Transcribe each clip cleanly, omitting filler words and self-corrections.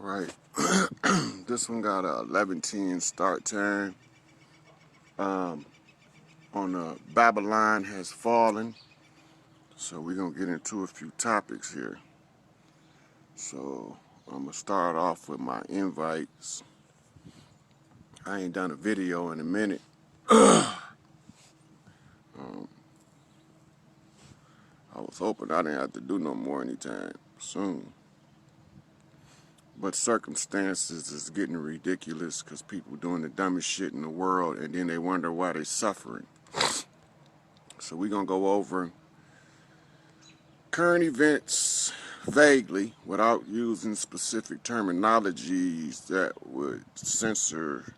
Right. This one got a 11:10 start time. On Babylon has fallen. So we're gonna get into a few topics here. So I'm gonna start off with my invites. I ain't done a video in a minute. I was hoping I didn't have to do no more anytime soon. But circumstances is getting ridiculous because people doing the dumbest shit in the world and then they wonder why they're suffering. So we're going to go over current events vaguely without using specific terminologies that would censor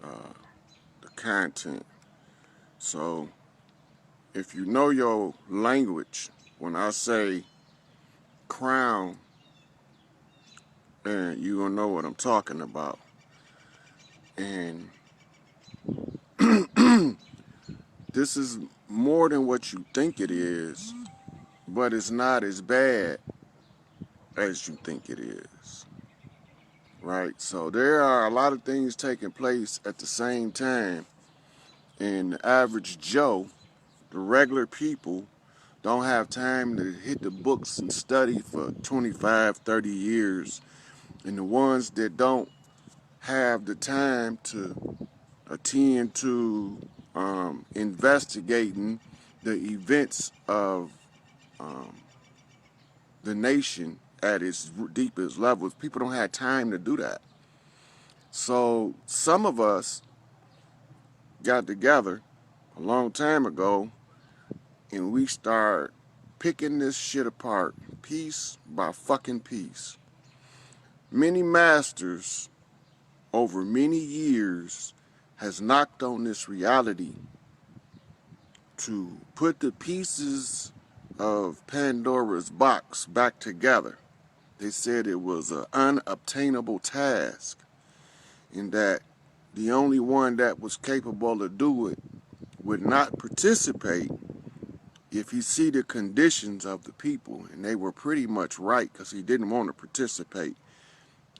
the content. So if you know your language, when I say crown, and you gonna know what I'm talking about. And this is more than what you think it is, but it's not as bad as you think it is. Right? So there are a lot of things taking place at the same time, and the average Joe, the regular people, don't have time to hit the books and study for 25, 30 years. And the ones that don't have the time to attend to investigating the events of the nation at its deepest levels, people don't have time to do that. So some of us got together a long time ago and we start picking this shit apart piece by fucking piece. Many masters over many years has knocked on this reality to put the pieces of Pandora's box back together. They said it was an unobtainable task and that the only one that was capable to do it would not participate if he see the conditions of the people. And they were pretty much right because he didn't want to participate.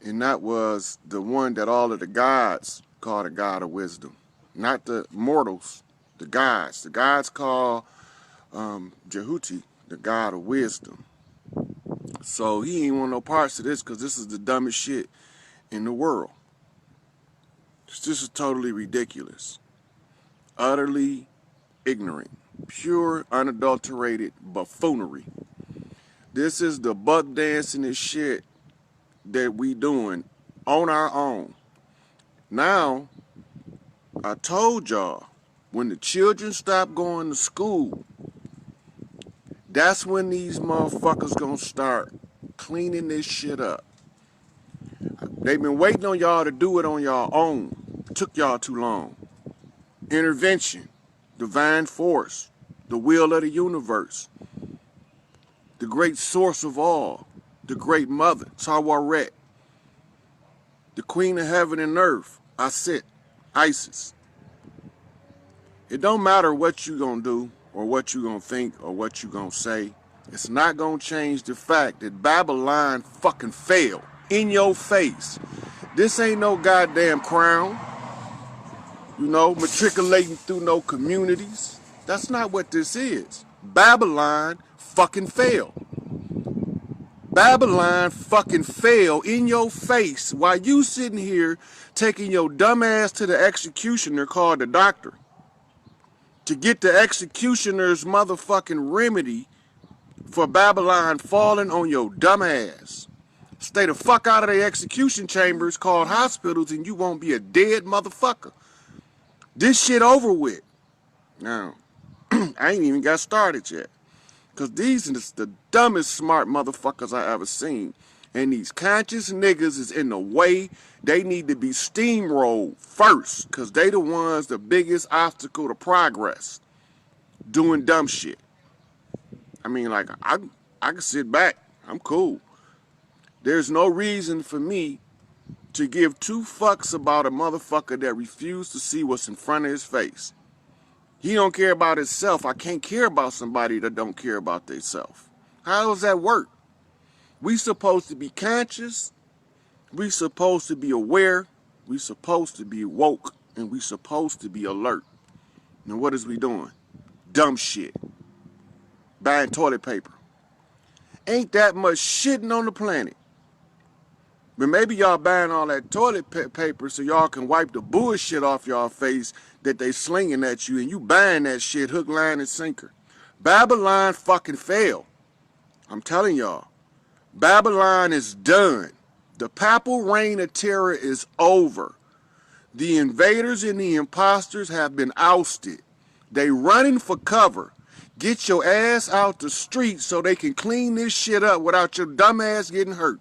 And that was the one that all of the gods call the God of wisdom. Not the mortals, the gods. The gods call Jehuti the God of wisdom. So he ain't want no parts of this because this is the dumbest shit in the world. This is totally ridiculous. Utterly ignorant. Pure, unadulterated buffoonery. This is the buck dancing and shit that we doing on our own. Now, I told y'all, when the children stop going to school, that's when these motherfuckers gonna start cleaning this shit up. They've been waiting on y'all to do it on y'all own. It took y'all too long. Intervention, divine force, the will of the universe, the great source of all, the great mother, Tawaret, the queen of heaven and earth, Asit, Isis. It don't matter what you gonna do or what you gonna think or what you gonna say. It's not gonna change the fact that Babylon fucking failed in your face. This ain't no goddamn crown, matriculating through no communities. That's not what this is. Babylon fucking failed. Babylon fucking fell in your face while you sitting here taking your dumb ass to the executioner called the doctor to get the executioner's motherfucking remedy for Babylon falling on your dumb ass. Stay the fuck out of the execution chambers called hospitals and you won't be a dead motherfucker. This shit over with. Now, I ain't even got started yet. Because these are the dumbest smart motherfuckers I ever seen. And these conscious niggas is in the way. They need to be steamrolled first. Because they the ones, the biggest obstacle to progress. Doing dumb shit. I mean, like, I can sit back. I'm cool. There's no reason for me to give two fucks about a motherfucker that refused to see what's in front of his face. He don't care about himself. I can't care about somebody that don't care about themselves. How does that work? We supposed to be conscious We supposed to be aware, we supposed to be woke, and we supposed to be alert. Now what is we doing? Dumb shit. Buying toilet paper. Ain't that much shitting on the planet. But maybe y'all buying all that toilet paper so y'all can wipe the bullshit off y'all face that they slinging at you, and you buying that shit hook, line, and sinker. Babylon fucking fell. I'm telling y'all. Babylon is done. The papal reign of terror is over. The invaders and the imposters have been ousted. They running for cover. Get your ass out the street so they can clean this shit up without your dumb ass getting hurt.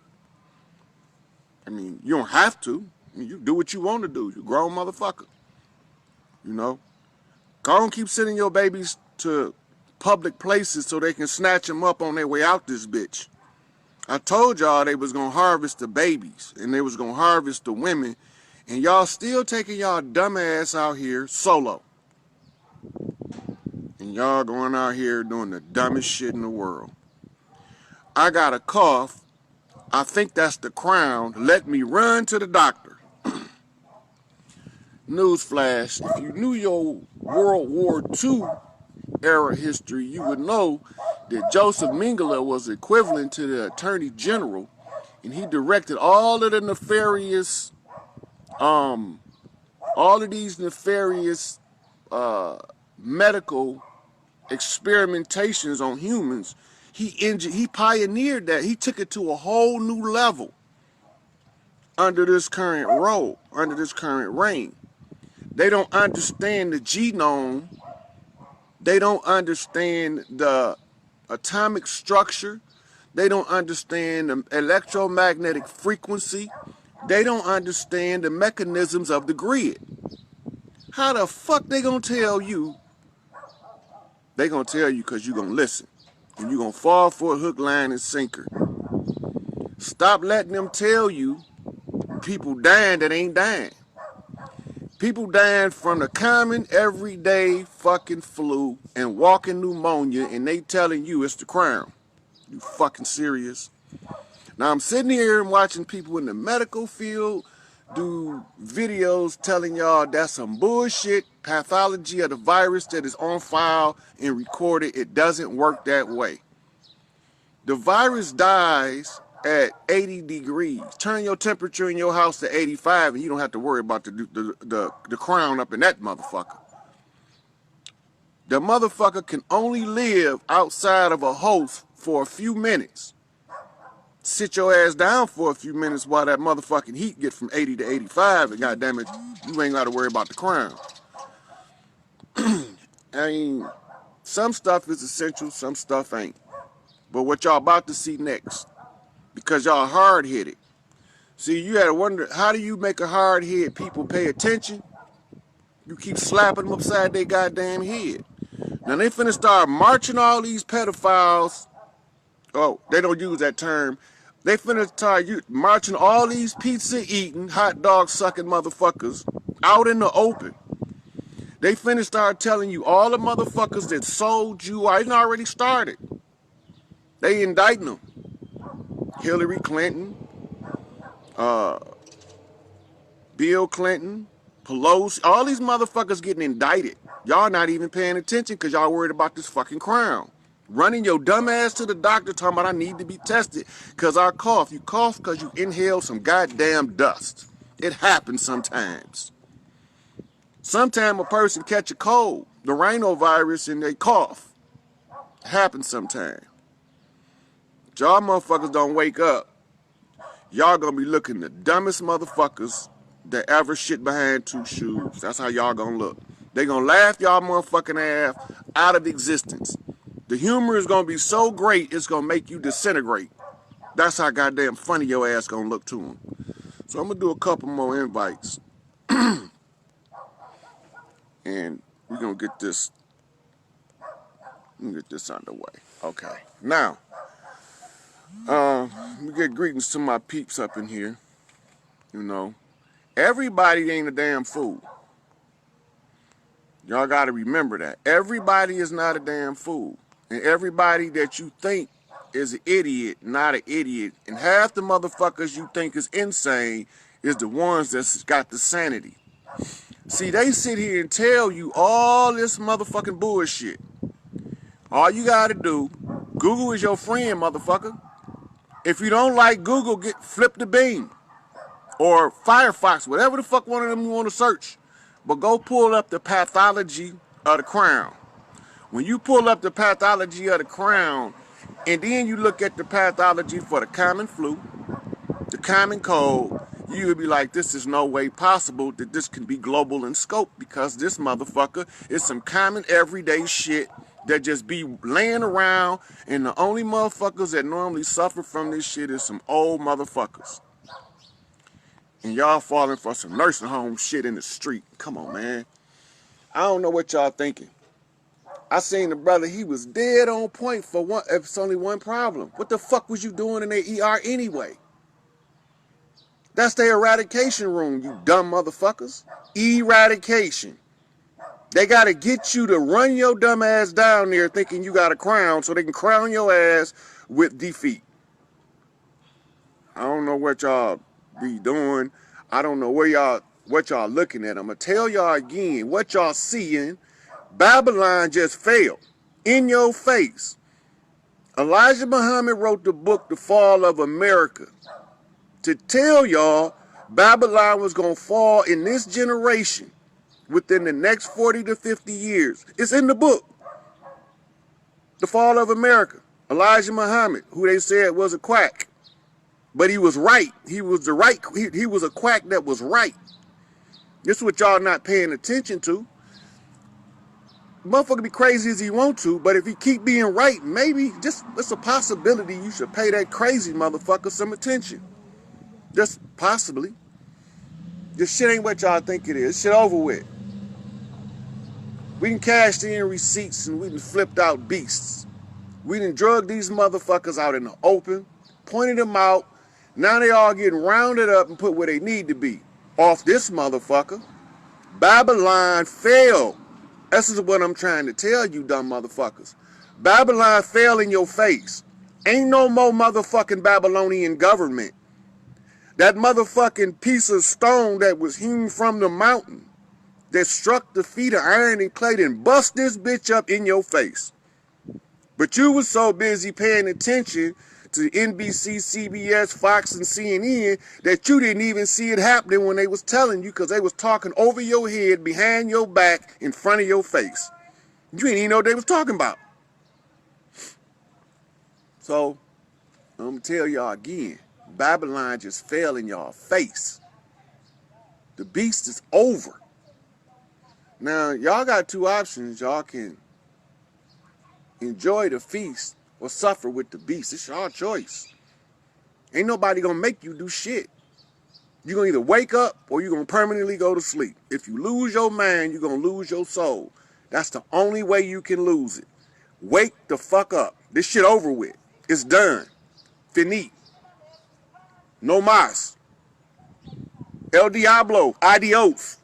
I mean, you don't have to. I mean, you do what you want to do. You grown motherfucker. You know? Go on, keep sending your babies to public places so they can snatch them up on their way out this bitch. I told y'all they was going to harvest the babies and they was going to harvest the women, and y'all still taking y'all dumb ass out here solo. And y'all going out here doing the dumbest shit in the world. I got a cough. I think that's the crown. Let me run to the doctor. Newsflash, if you knew your World War II era history, you would know that Joseph Mengele was equivalent to the Attorney General, and he directed all of the nefarious, all of these nefarious medical experimentations on humans. He pioneered that. He took it to a whole new level under this current role, under this current reign. They don't understand the genome. They don't understand the atomic structure. They don't understand the electromagnetic frequency. They don't understand the mechanisms of the grid. How the fuck they gonna tell you? They gonna tell you because you gonna listen. And you gonna fall for a hook, line, and sinker. Stop letting them tell you people dying that ain't dying. People dying from the common, everyday fucking flu and walking pneumonia, and they telling you it's the crown. You fucking serious? Now I'm sitting here and watching people in the medical field do videos telling y'all that's some bullshit pathology of the virus that is on file and recorded. It doesn't work that way. The virus dies at 80 degrees. Turn your temperature in your house to 85 and you don't have to worry about the crown up in that motherfucker. The motherfucker can only live outside of a host for a few minutes. Sit your ass down for a few minutes while that motherfucking heat get from 80 to 85, and goddamn it, you ain't got to worry about the crown. I mean, some stuff is essential, some stuff ain't. But what y'all about to see next, because y'all hard-headed. See, you had to wonder, how do you make a hard-headed people pay attention? You keep slapping them upside their goddamn head. Now they finna start marching all these pedophiles. Oh, they don't use that term. They finna start marching all these pizza-eating, hot dog-sucking motherfuckers out in the open. They finna start telling you all the motherfuckers that sold you, I already started. They indicting them. Hillary Clinton, Bill Clinton, Pelosi, all these motherfuckers getting indicted. Y'all not even paying attention because y'all worried about this fucking crown. Running your dumb ass to the doctor talking about I need to be tested because I cough. You cough because you inhale some goddamn dust. It happens sometimes. Sometimes a person catch a cold, the rhinovirus, and they cough. It happens sometimes. Y'all motherfuckers don't wake up. Y'all gonna be looking the dumbest motherfuckers that ever shit behind two shoes. That's how y'all gonna look. They gonna laugh y'all motherfucking ass out of existence. The humor is gonna be so great, it's gonna make you disintegrate. That's how goddamn funny your ass gonna look to them. So I'm gonna do a couple more invites. And we're gonna get this underway. Okay. Now, we get greetings to my peeps up in here. You know, everybody ain't a damn fool. Y'all gotta remember that. Everybody is not a damn fool. And everybody that you think is an idiot, not an idiot. And half the motherfuckers you think is insane is the ones that's got the sanity. See, they sit here and tell you all this motherfucking bullshit. All you gotta do, Google is your friend, motherfucker. If you don't like Google, flip the beam. Or Firefox, whatever the fuck one of them you want to search. But go pull up the pathology of the crown. When you pull up the pathology of the crown, and then you look at the pathology for the common flu, the common cold, you would be like, this is no way possible that this can be global in scope, because this motherfucker is some common everyday shit that just be laying around, and the only motherfuckers that normally suffer from this shit is some old motherfuckers. And y'all falling for some nursing home shit in the street. Come on, man. I don't know what y'all thinking. I seen the brother, he was dead on point for one. It's only one problem. What the fuck was you doing in the ER anyway? That's their eradication room, you dumb motherfuckers. Eradication. They got to get you to run your dumb ass down there thinking you got a crown so they can crown your ass with defeat. I don't know what y'all be doing. I don't know what y'all looking at. I'm going to tell y'all again, what y'all seeing, Babylon just failed. In your face. Elijah Muhammad wrote the book, The Fall of America, to tell y'all Babylon was going to fall in this generation within the next 40 to 50 years. It's in the book. The Fall of America. Elijah Muhammad, who they said was a quack. But he was right. He was he was a quack that was right. This is what y'all not paying attention to. Motherfucker be crazy as he want to, but if he keep being right, maybe just it's a possibility you should pay that crazy motherfucker some attention. Just possibly. This shit ain't what y'all think it is. Shit over with. We done cashed in receipts and we done flipped out beasts. We done drug these motherfuckers out in the open, pointed them out. Now they all getting rounded up and put where they need to be. Off this motherfucker. Babylon failed. This is what I'm trying to tell you, dumb motherfuckers. Babylon fell in your face. Ain't no more motherfucking Babylonian government. That motherfucking piece of stone that was hewn from the mountain that struck the feet of iron and clay and bust this bitch up in your face. But you was so busy paying attention to NBC, CBS, Fox, and CNN that you didn't even see it happening when they was telling you, because they was talking over your head, behind your back, in front of your face. You didn't even know what they was talking about. So, I'm going to tell y'all again, Babylon just fell in y'all face. The beast is over. Now, y'all got two options. Y'all can enjoy the feast or suffer with the beast. It's your choice. Ain't nobody gonna make you do shit. You're gonna either wake up or you're gonna permanently go to sleep. If you lose your mind, you're gonna lose your soul. That's the only way you can lose it. Wake the fuck up. This shit over with. It's done. Finite. No mas. El Diablo. Adios.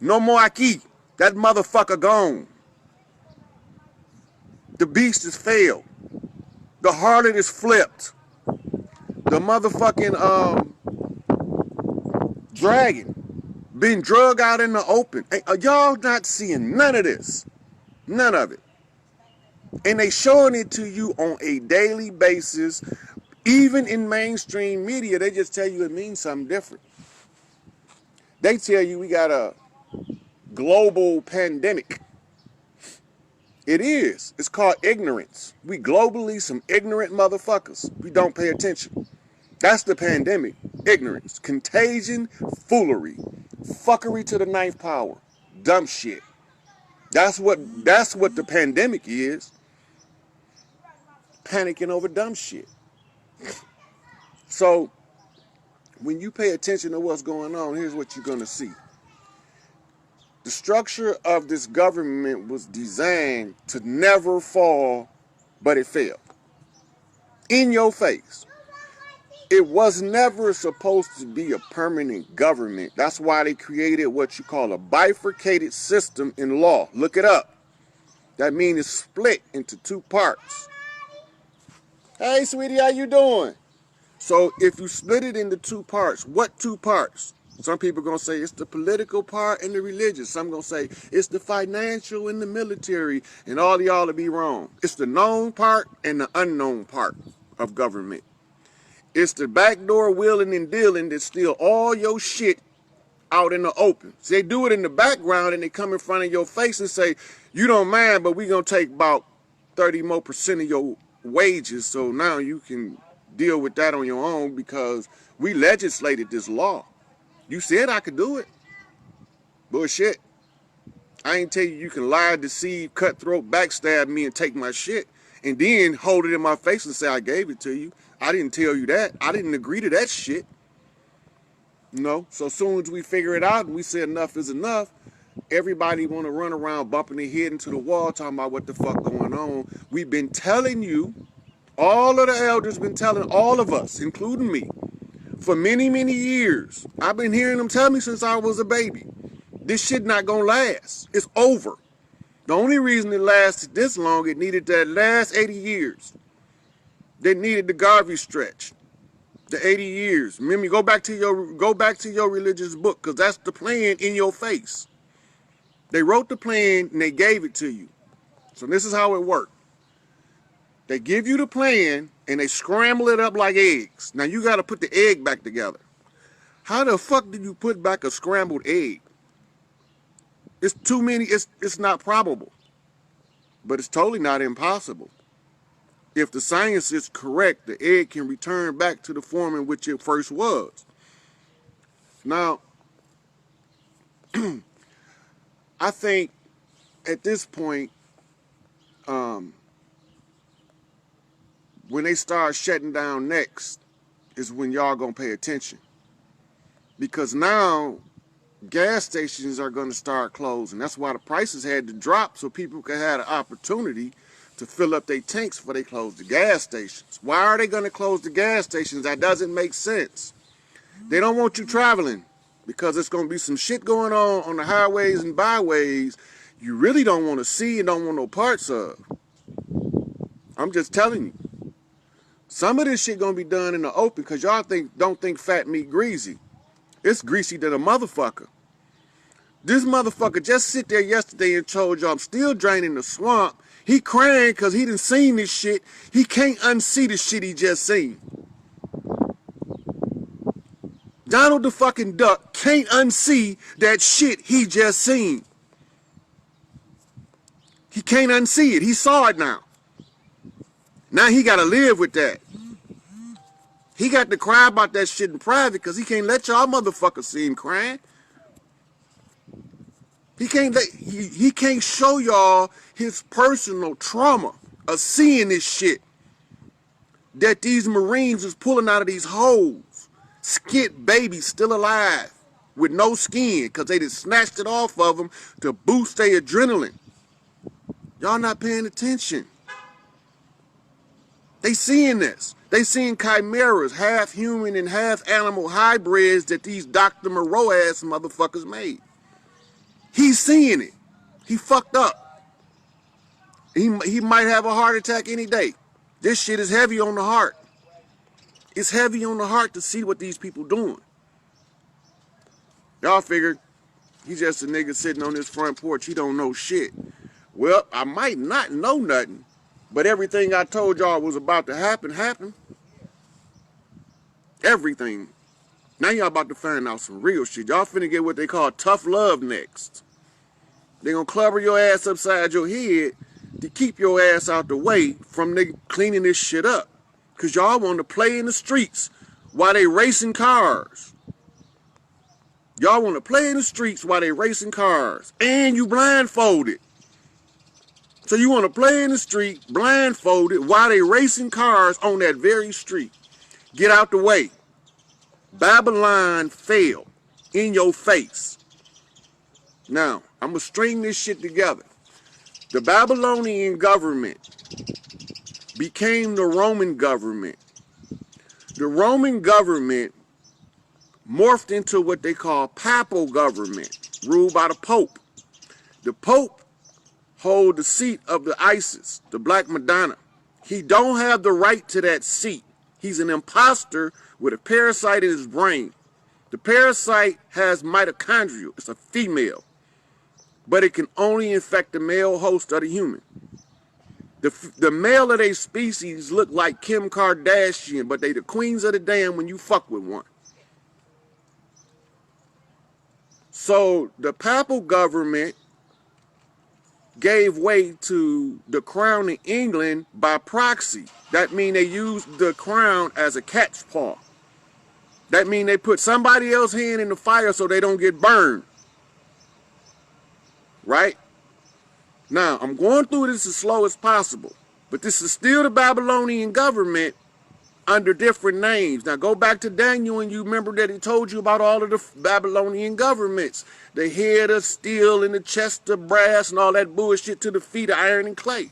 No more aquí. That motherfucker gone. The beast has failed. The harlot is flipped. The motherfucking dragon been drug out in the open. Are y'all not seeing none of this? None of it. And they showing it to you on a daily basis. Even in mainstream media, they just tell you it means something different. They tell you we got a global pandemic. It is. It's called ignorance. We globally some ignorant motherfuckers. We don't pay attention. That's the pandemic. Ignorance. Contagion. Foolery. Fuckery to the ninth power. Dumb shit. That's what the pandemic is. Panicking over dumb shit. So, when you pay attention to what's going on, here's what you're going to see. The structure of this government was designed to never fall, but it failed. In your face. It was never supposed to be a permanent government. That's why they created what you call a bifurcated system in law. Look it up. That means it's split into two parts. Hey, sweetie, how you doing? So if you split it into two parts, what two parts? Some people going to say it's the political part and the religious. Some going to say it's the financial and the military, and all of y'all will be wrong. It's the known part and the unknown part of government. It's the backdoor wheeling and dealing that steal all your shit out in the open. So they do it in the background and they come in front of your face and say, you don't mind, but we're going to take about 30% more of your wages, so now you can deal with that on your own because we legislated this law. You said I could do it. Bullshit. I ain't tell you you can lie, deceive, cutthroat, backstab me and take my shit and then hold it in my face and say I gave it to you. I didn't tell you that. I didn't agree to that shit. No. So as soon as we figure it out and we say enough is enough, everybody want to run around bumping their head into the wall talking about what the fuck going on. We've been telling you, all of the elders been telling all of us, including me, for many, many years. I've been hearing them tell me since I was a baby. This shit not gonna last. It's over. The only reason it lasted this long, it needed that last 80 years. They needed the Garvey stretch. The 80 years. Remember, go back to your religious book, because that's the plan in your face. They wrote the plan and they gave it to you. So this is how it worked. They give you the plan and they scramble it up like eggs. Now you got to put the egg back together. How the fuck did you put back a scrambled egg? It's too many. It's not probable, but it's totally not impossible. If the science is correct, the egg can return back to the form in which it first was. Now, I think at this point, when they start shutting down next is when y'all gonna pay attention. Because now gas stations are gonna start closing. That's why the prices had to drop so people could have the opportunity to fill up their tanks before they close the gas stations. Why are they gonna close the gas stations? That doesn't make sense. They don't want you traveling because it's gonna be some shit going on the highways and byways you really don't want to see and don't want no parts of. I'm just telling you. Some of this shit gonna be done in the open because y'all don't think fat meat greasy. It's greasy than a motherfucker. This motherfucker just sit there yesterday and told y'all I'm still draining the swamp. He crying because he done seen this shit. He can't unsee the shit he just seen. Donald the fucking Duck can't unsee that shit he just seen. He can't unsee it. He saw it now. Now he got to live with that. He got to cry about that shit in private because he can't let y'all motherfuckers see him crying. He can't show y'all his personal trauma of seeing this shit that these Marines is pulling out of these holes. Skit babies still alive with no skin because they just snatched it off of them to boost their adrenaline. Y'all not paying attention. They seeing this. They seeing chimeras, half human and half animal hybrids that these Dr. Moreau ass motherfuckers made. He's seeing it. He fucked up. He might have a heart attack any day. This shit is heavy on the heart. It's heavy on the heart to see what these people doing. Y'all figured he's just a nigga sitting on his front porch. He don't know shit. Well, I might not know nothing, but everything I told y'all was about to happen, happened. Everything. Now y'all about to find out some real shit. Y'all finna get what they call tough love next. They gonna clubber your ass upside your head to keep your ass out the way from cleaning this shit up. Cause y'all want to play in the streets while they racing cars. Y'all want to play in the streets while they racing cars. And you blindfolded. So you want to play in the street blindfolded while they racing cars on that very street. Get out the way. Babylon fell in your face. Now, I'm going to string this shit together. The Babylonian government became the Roman government. The Roman government morphed into what they call papal government, ruled by the Pope. The Pope hold the seat of the Isis, the Black Madonna. He don't have the right to that seat. He's an imposter with a parasite in his brain. The parasite has mitochondria. It's a female. But it can only infect the male host of the human. The male of their species look like Kim Kardashian, but they the queens of the damn when you fuck with one. So the papal government gave way to the crown in England by proxy. That means they used the crown as a cat's paw. That means they put somebody else's hand in the fire so they don't get burned. Right? Now, I'm going through this as slow as possible, but this is still the Babylonian government under different names. Now, go back to Daniel and you remember that he told you about all of the Babylonian governments. The head of steel and the chest of brass and all that bullshit to the feet of iron and clay.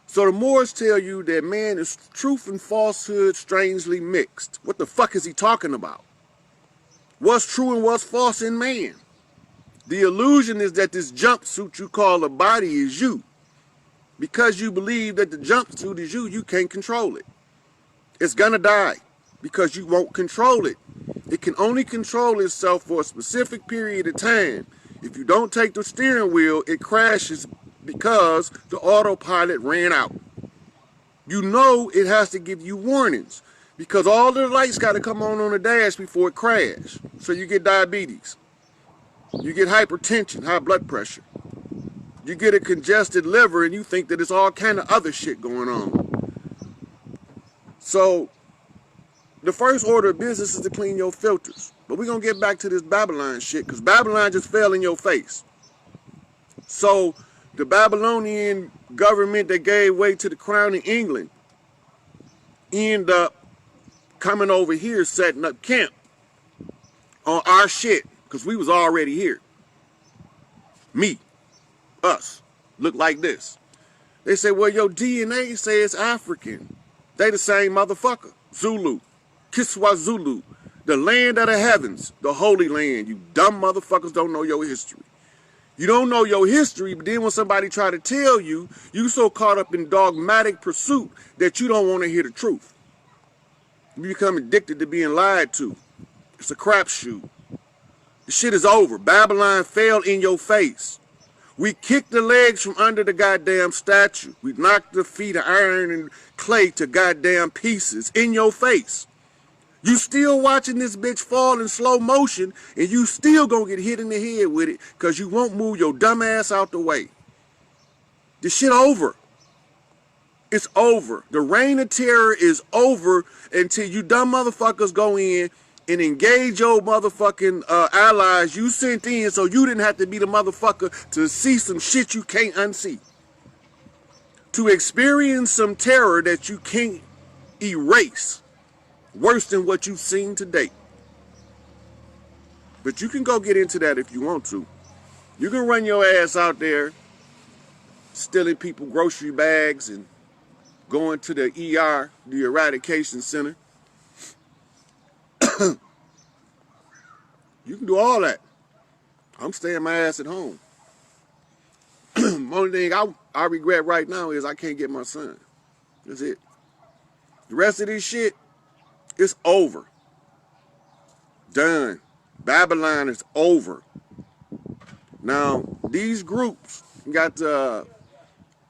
So the Moors tell you that man is truth and falsehood strangely mixed. What the fuck is he talking about? What's true and what's false in man? The illusion is that this jumpsuit you call a body is you. Because you believe that the jumpsuit is you, you can't control it. It's gonna die because you won't control it. It can only control itself for a specific period of time. If you don't take the steering wheel, it crashes because the autopilot ran out. You know it has to give you warnings because all the lights got to come on the dash before it crashes. So you get diabetes. You get hypertension, high blood pressure. You get a congested liver and you think that it's all kind of other shit going on. So the first order of business is to clean your filters. But we're going to get back to this Babylon shit because Babylon just fell in your face. So the Babylonian government that gave way to the crown in England ended up coming over here setting up camp on our shit. Because we was already here. Me. Us. Look like this. They say, well, your DNA says African. They the same motherfucker. Zulu. Kiswa Zulu. The land of the heavens. The holy land. You dumb motherfuckers don't know your history. You don't know your history, but then when somebody try to tell you, you so caught up in dogmatic pursuit that you don't want to hear the truth. You become addicted to being lied to. It's a crapshoot. The shit is over. Babylon fell in your face. We kicked the legs from under the goddamn statue. We knocked the feet of iron and clay to goddamn pieces in your face. You still watching this bitch fall in slow motion and you still gonna get hit in the head with it because you won't move your dumb ass out the way. This shit over. It's over. The reign of terror is over until you dumb motherfuckers go in and engage your motherfucking allies you sent in so you didn't have to be the motherfucker to see some shit you can't unsee. To experience some terror that you can't erase. Worse than what you've seen to date. But you can go get into that if you want to. You can run your ass out there stealing people grocery bags and going to the ER, the eradication center. You can do all that. I'm staying my ass at home. Only thing I regret right now is I can't get my son. That's it. The rest of this shit, it's over. Done. Babylon is over. Now, these groups got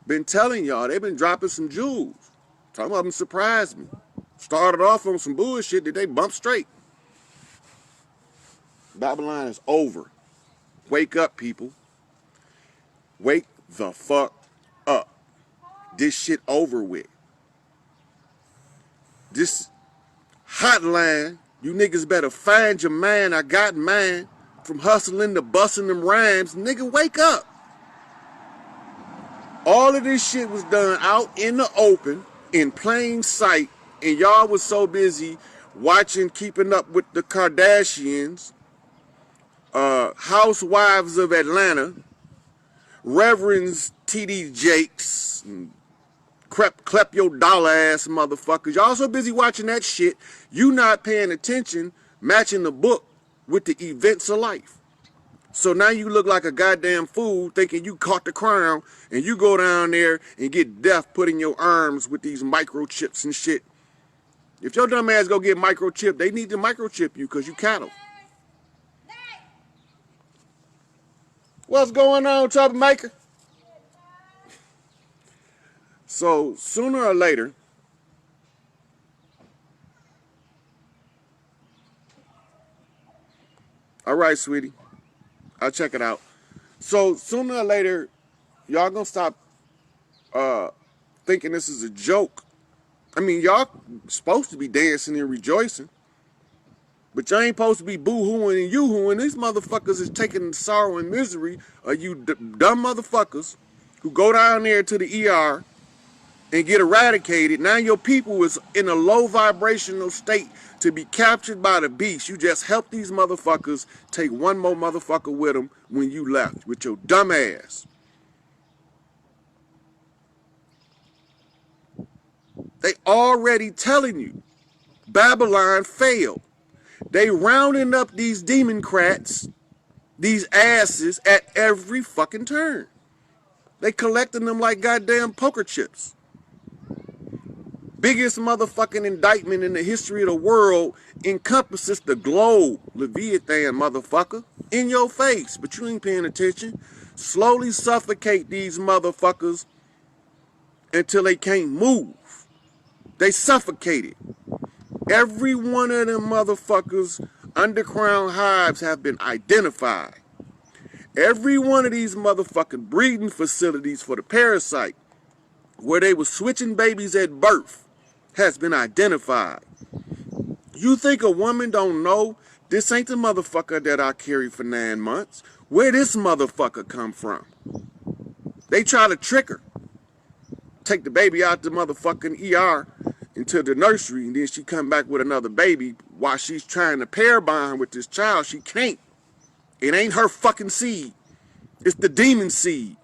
been telling y'all, they've been dropping some jewels. Some of them surprised me. Started off on some bullshit that they bumped straight. Babylon is over. Wake up, people. Wake the fuck up. This shit over with. This hotline, you niggas better find your man. I got mine. From hustling to busting them rhymes. Nigga, wake up. All of this shit was done out in the open, in plain sight, and y'all was so busy watching Keeping Up with the Kardashians, Housewives of Atlanta, Reverends T.D. Jakes, and Clep Your Dollar ass motherfuckers. Y'all so busy watching that shit, you not paying attention, matching the book with the events of life. So now you look like a goddamn fool thinking you caught the crown, and you go down there and get death put in your arms with these microchips and shit. If your dumb ass go get microchipped, they need to microchip you because you cattle. What's going on, troublemaker? So sooner or later, all right, sweetie, I'll check it out. So sooner or later, y'all gonna stop thinking this is a joke. I mean, y'all supposed to be dancing and rejoicing, but y'all ain't supposed to be boo-hooing and you-hooing. These motherfuckers is taking the sorrow and misery of you dumb motherfuckers who go down there to the ER and get eradicated. Now your people is in a low vibrational state to be captured by the beast. You just help these motherfuckers take one more motherfucker with them when you left with your dumb ass. They already telling you Babylon failed. They rounding up these democrats, these asses at every fucking turn. They collecting them like goddamn poker chips. Biggest motherfucking indictment in the history of the world encompasses the globe, Leviathan motherfucker, in your face, but you ain't paying attention. Slowly suffocate these motherfuckers until they can't move. They suffocated. Every one of them motherfuckers' underground hives have been identified. Every one of these motherfucking breeding facilities for the parasite, where they were switching babies at birth, has been identified. You think a woman don't know this ain't the motherfucker that I carried for 9 months? Where this motherfucker come from? They try to trick her. Take the baby out the motherfucking ER into the nursery, and then she come back with another baby while she's trying to pair bond with this child. She can't. It ain't her fucking seed. It's the demon seed.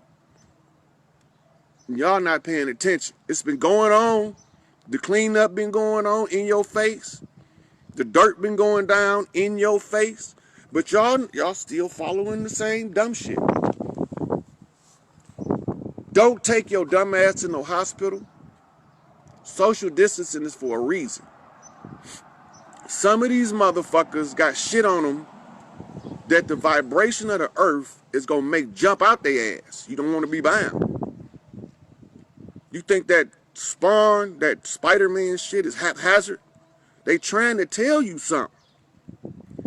Y'all not paying attention. It's been going on. The cleanup been going on in your face. The dirt been going down in your face. But y'all still following the same dumb shit. Don't take your dumb ass to no hospital. Social distancing is for a reason. Some of these motherfuckers got shit on them that the vibration of the earth is gonna make jump out their ass. You don't want to be bound. You think that Spawn, that Spider-Man shit is haphazard? They trying to tell you something.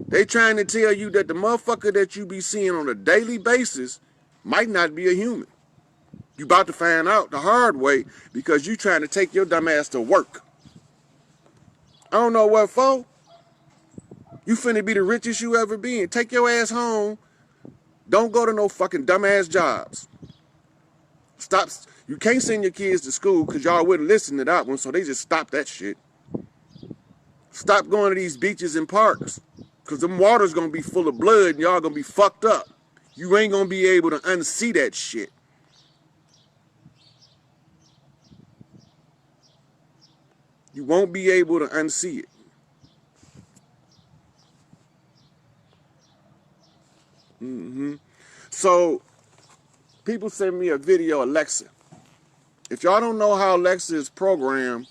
They trying to tell you that the motherfucker that you be seeing on a daily basis might not be a human. You about to find out the hard way because you trying to take your dumb ass to work. I don't know what for. You finna be the richest you ever been. Take your ass home. Don't go to no fucking dumbass jobs. Stop. You can't send your kids to school because y'all wouldn't listen to that one, so they just stopped that shit. Stop going to these beaches and parks because them water's going to be full of blood and y'all going to be fucked up. You ain't going to be able to unsee that shit. You won't be able to unsee it. So, people send me a video, Alexa. If y'all don't know how Alexa is programmed,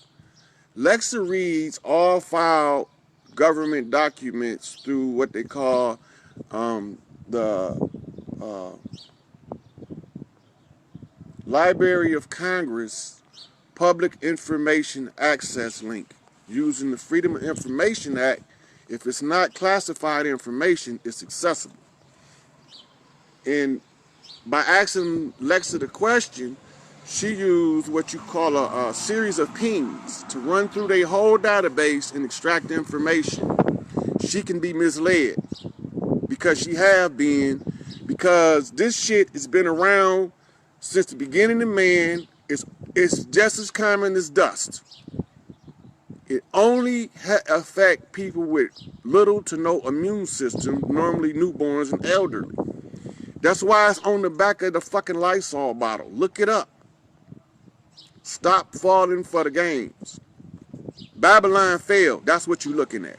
Alexa reads all filed government documents through what they call the Library of Congress Public Information Access link. Using the Freedom of Information Act, if it's not classified information, it's accessible. And by asking Alexa the question, she used what you call a series of pings to run through their whole database and extract information. She can be misled because she have been, because this shit has been around since the beginning of man. It's just as common as dust. It only affect people with little to no immune system, normally newborns and elderly. That's why it's on the back of the fucking Lysol bottle. Look it up. Stop falling for the games. Babylon failed. That's what you're looking at.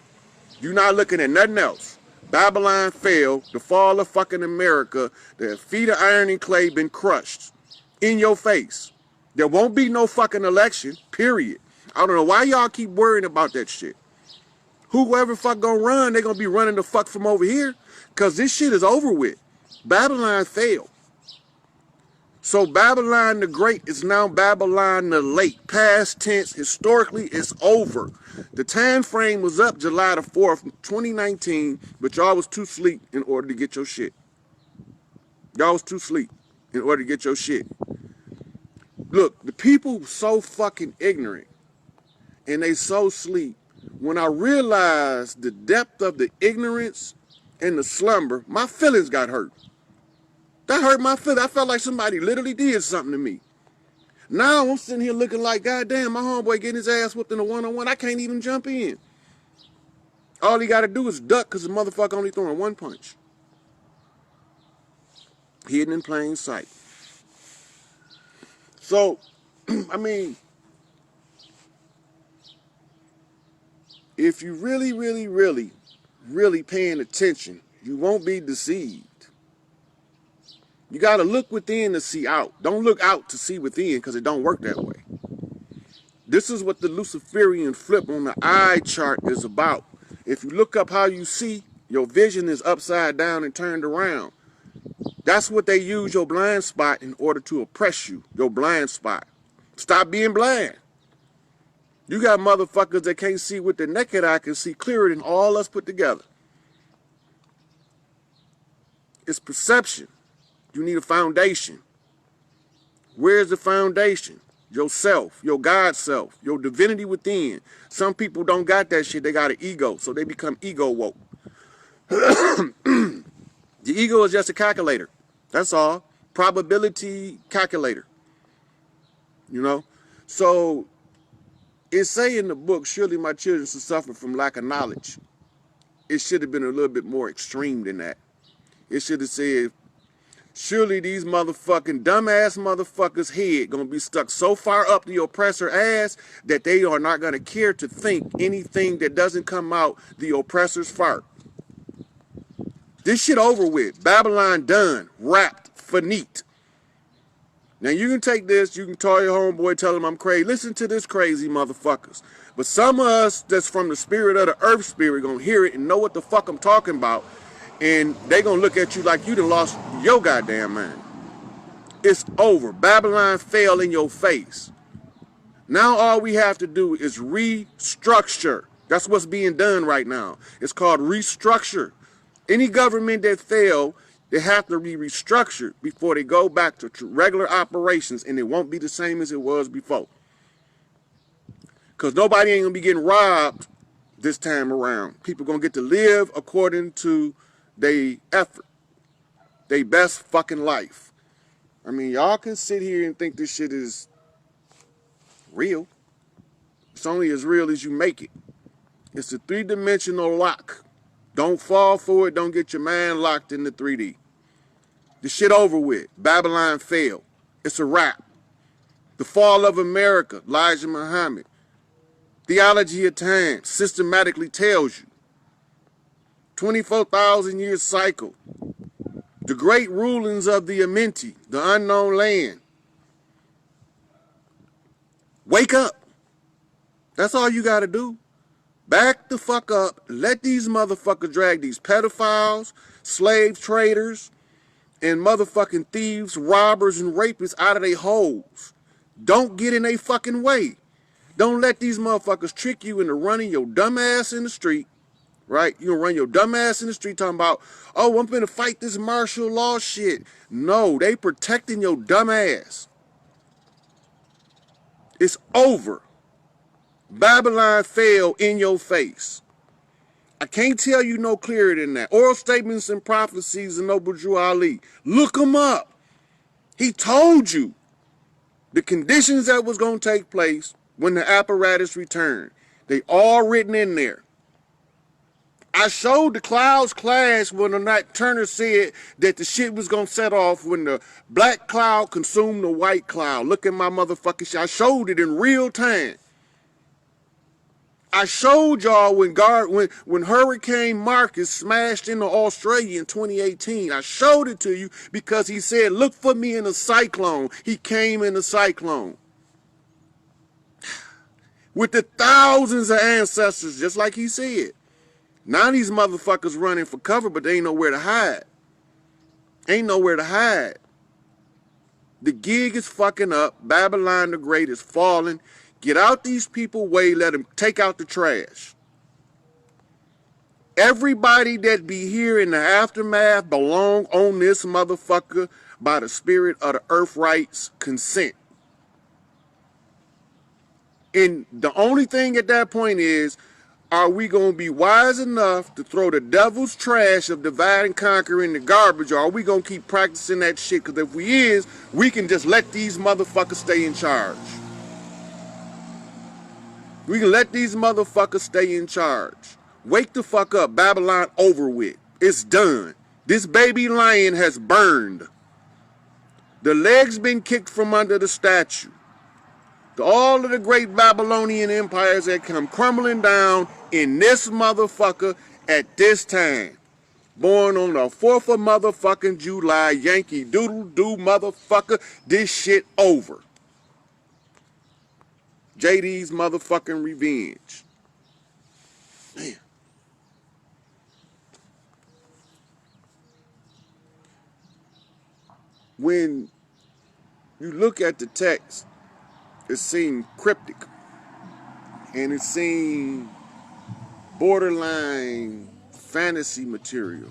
You're not looking at nothing else. Babylon fell, the fall of fucking America, the feet of iron and clay been crushed in your face. There won't be no fucking election, period. I don't know why y'all keep worrying about that shit. Whoever fuck gonna run, they gonna be running the fuck from over here, because this shit is over with. Babylon failed. So Babylon the Great is now Babylon the Late. Past tense, historically, it's over. The time frame was up July the 4th, 2019, but y'all was too sleep in order to get your shit. Y'all was too sleep in order to get your shit. Look, the people so fucking ignorant and they so sleep. When I realized the depth of the ignorance and the slumber, my feelings got hurt. That hurt my feelings. I felt like somebody literally did something to me. Now I'm sitting here looking like, goddamn, my homeboy getting his ass whooped in a one-on-one. I can't even jump in. All he got to do is duck because the motherfucker only throwing one punch. Hidden in plain sight. So, I mean, if you really paying attention, you won't be deceived. You got to look within to see out. Don't look out to see within, because it don't work that way. This is what the Luciferian flip on the eye chart is about. If you look up how you see, your vision is upside down and turned around. That's what they use your blind spot in order to oppress you, your blind spot. Stop being blind. You got motherfuckers that can't see with the naked eye can see clearer than all us put together. It's perception. You need a foundation. Where's the foundation? Yourself, your God self, your divinity within. Some people don't got that shit. They got an ego, so they become ego woke. The ego is just a calculator. That's all. Probability calculator. You know? So, it say in the book, surely my children should suffer from lack of knowledge. It should have been a little bit more extreme than that. It should have said, surely these motherfucking dumbass motherfuckers' head gonna be stuck so far up the oppressor ass that they are not gonna care to think anything that doesn't come out the oppressor's fart. This shit over with. Babylon done. Wrapped. Finite. Now you can take this, you can tell your homeboy, tell him I'm crazy. Listen to this crazy motherfuckers. But some of us that's from the spirit of the earth spirit gonna hear it and know what the fuck I'm talking about. And they gonna look at you like you done lost your goddamn mind. It's over. Babylon fell in your face. Now all we have to do is restructure. That's what's being done right now. It's called restructure. Any government that failed, they have to be restructured before they go back to regular operations, and it won't be the same as it was before. Because nobody ain't going to be getting robbed this time around. People going to get to live according to their effort, their best fucking life. I mean, y'all can sit here and think this shit is real. It's only as real as you make it. It's a three-dimensional lock. Don't fall for it. Don't get your mind locked into 3D. The shit over with. Babylon fell. It's a wrap. The fall of America. Elijah Muhammad. Theology of time systematically tells you. 24,000 year cycle. The great rulings of the Amenti, the unknown land. Wake up. That's all you got to do. Back the fuck up. Let these motherfuckers drag these pedophiles, slave traders, and motherfucking thieves, robbers, and rapists out of their holes. Don't get in their fucking way. Don't let these motherfuckers trick you into running your dumb ass in the street, right? You gonna run your dumb ass in the street talking about, oh, I'm gonna fight this martial law shit. No, they protecting your dumb ass. It's over. Babylon fell in your face. I can't tell you no clearer than that. Oral Statements and Prophecies of Noble Drew Ali. Look them up. He told you the conditions that was going to take place when the apparatus returned. They all written in there. I showed the clouds clash when Nat Turner said that the shit was going to set off when the black cloud consumed the white cloud. Look at my motherfucking shit. I showed it in real time. I showed y'all when Hurricane Marcus smashed into Australia in 2018. I showed it to you because he said, look for me in a cyclone. He came in a cyclone. With the thousands of ancestors, just like he said. Now these motherfuckers running for cover, but they ain't nowhere to hide. Ain't nowhere to hide. The gig is fucking up. Babylon the Great is falling. Get out these people way. Let them take out the trash. Everybody that be here in the aftermath belong on this motherfucker by the spirit of the earth rights consent. And the only thing at that point is, are we going to be wise enough to throw the devil's trash of divide and conquer in the garbage, or are we going to keep practicing that shit? Because if we is, we can just let these motherfuckers stay in charge. We can let these motherfuckers stay in charge. Wake the fuck up. Babylon over with. It's done. This baby lion has burned. The legs been kicked from under the statue. All of the great Babylonian empires that come crumbling down in this motherfucker at this time. Born on the 4th of motherfucking July, Yankee Doodle Doo motherfucker, this shit over. JD's motherfucking revenge. Man. When you look at the text, it seemed cryptic. And it seemed borderline fantasy material.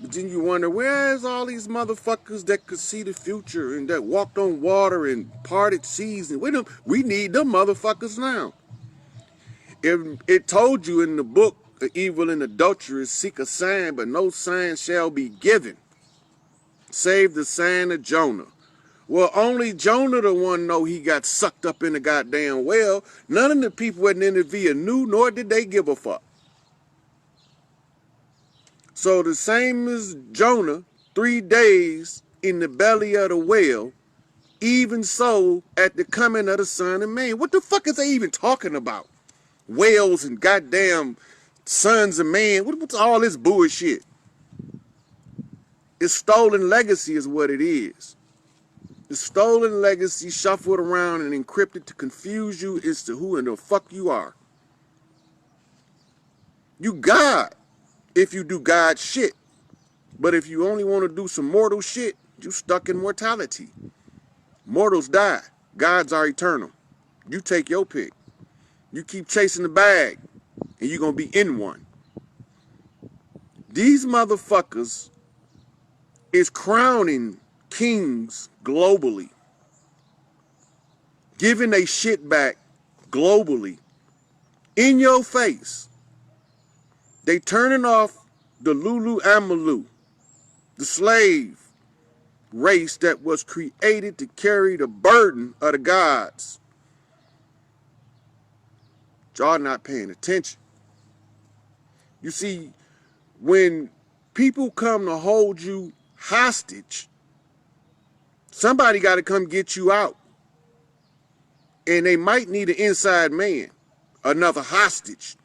But then you wonder, where's all these motherfuckers that could see the future and that walked on water and parted seas? And we need them motherfuckers now. It told you in the book, the evil and adulterers seek a sign, but no sign shall be given, save the sign of Jonah. Well, only Jonah the one know he got sucked up in the goddamn well. None of the people at Nineveh knew, nor did they give a fuck. So the same as Jonah, 3 days in the belly of the whale, even so at the coming of the Son of Man. What the fuck is they even talking about? Whales and goddamn sons of man. What's all this bullshit? It's stolen legacy is what it is. The stolen legacy shuffled around and encrypted to confuse you as to who in the fuck you are. You God if you do God shit. But if you only want to do some mortal shit, you stuck in mortality. Mortals die. Gods are eternal. You take your pick. You keep chasing the bag, and you're going to be in one. These motherfuckers is crowning kings globally, giving they shit back globally, in your face. They turning off the Lulu Amalu, the slave race that was created to carry the burden of the gods. Y'all not paying attention. You see, when people come to hold you hostage, somebody got to come get you out. And they might need an inside man, another hostage,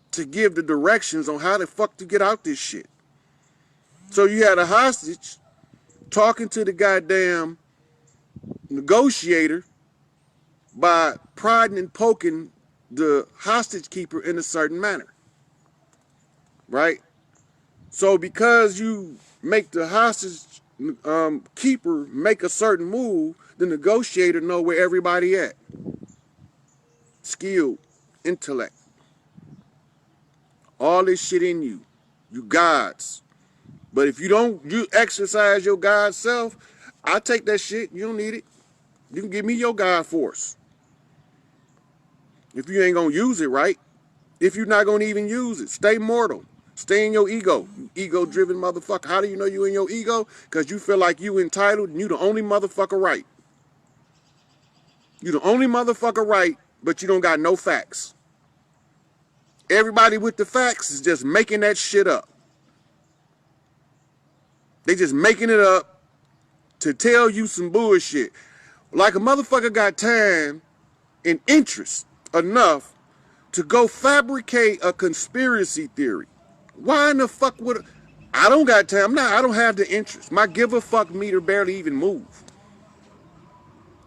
to give the directions on how the fuck to get out this shit. So you had a hostage talking to the goddamn negotiator by prodding and poking the hostage keeper in a certain manner. Right? So because you make the hostage keeper make a certain move, the negotiator know where everybody at. Skill, intellect. All this shit in you. You gods. But if you exercise your God self, I take that shit. You don't need it. You can give me your God force. If you ain't gonna use it, right? If you're not gonna even use it, stay mortal. Stay in your ego. You ego-driven motherfucker. How do you know you in your ego? Because you feel like you entitled and you the only motherfucker right. You the only motherfucker right, but you don't got no facts. Everybody with the facts is just making that shit up. They just making it up to tell you some bullshit. Like a motherfucker got time and interest enough to go fabricate a conspiracy theory. Why in the fuck would I don't got time. I don't have the interest. My give a fuck meter barely even move.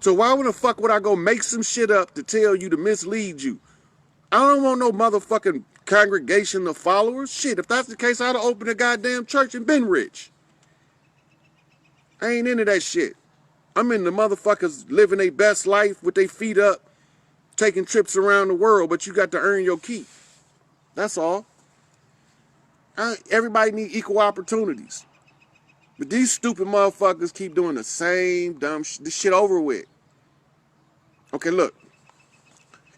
So why the fuck would I go make some shit up to tell you to mislead you? I don't want no motherfucking congregation of followers. Shit, if that's the case, I'd have opened a goddamn church and been rich. I ain't into that shit. I'm into motherfuckers living their best life with their feet up, taking trips around the world, but you got to earn your keep. That's all. Everybody need equal opportunities. But these stupid motherfuckers keep doing the same dumb shit. This shit over with. Okay, look.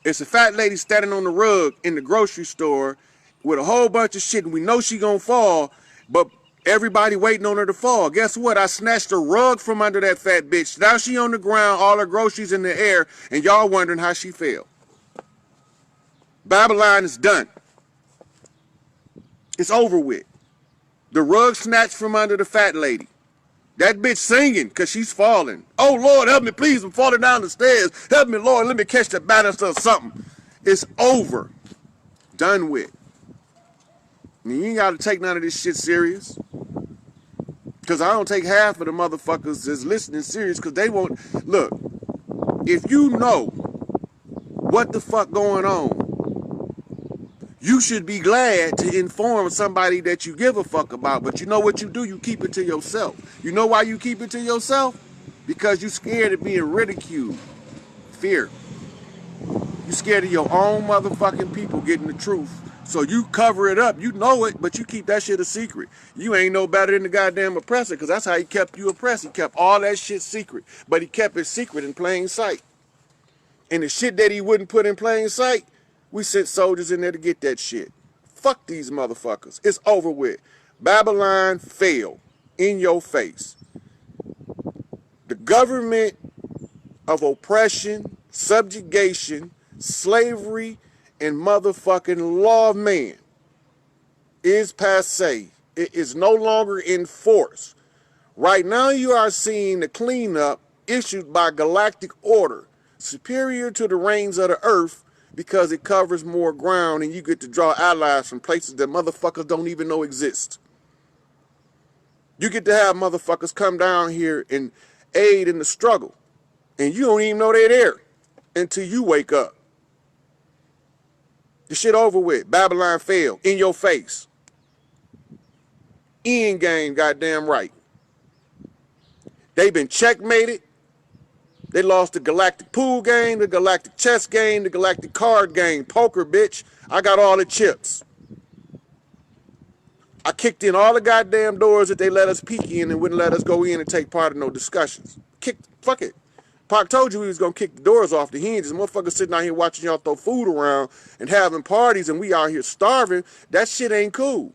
It's a fat lady standing on the rug in the grocery store with a whole bunch of shit, and we know she gonna fall, but everybody waiting on her to fall. Guess what? I snatched a rug from under that fat bitch. Now she on the ground, all her groceries in the air, and y'all wondering how she fell. Babylon is done. It's over with. The rug snatched from under the fat lady. That bitch singing because she's falling. Oh, Lord, help me, please. I'm falling down the stairs. Help me, Lord. Let me catch the balance or something. It's over. Done with. And you ain't got to take none of this shit serious. Because I don't take half of the motherfuckers that's listening serious because they won't. Look, if you know what the fuck going on, you should be glad to inform somebody that you give a fuck about. But you know what you do? You keep it to yourself. You know why you keep it to yourself? Because you're scared of being ridiculed. Fear. You're scared of your own motherfucking people getting the truth. So you cover it up. You know it, but you keep that shit a secret. You ain't no better than the goddamn oppressor, because that's how he kept you oppressed. He kept all that shit secret. But he kept it secret in plain sight. And the shit that he wouldn't put in plain sight, we sent soldiers in there to get that shit. Fuck these motherfuckers. It's over with. Babylon failed in your face. The government of oppression, subjugation, slavery, and motherfucking law of man is passe. It is no longer in force. Right now you are seeing the cleanup issued by galactic order, superior to the reigns of the earth, because it covers more ground and you get to draw allies from places that motherfuckers don't even know exist. You get to have motherfuckers come down here and aid in the struggle, and you don't even know they're there until you wake up. The shit over with. Babylon failed. In your face. End game, goddamn right. They've been checkmated. They lost the galactic pool game, the galactic chess game, the galactic card game. Poker, bitch. I got all the chips. I kicked in all the goddamn doors that they let us peek in and wouldn't let us go in and take part in no discussions. Fuck it. Pac told you he was going to kick the doors off the hinges. Motherfuckers sitting out here watching y'all throw food around and having parties and we out here starving. That shit ain't cool.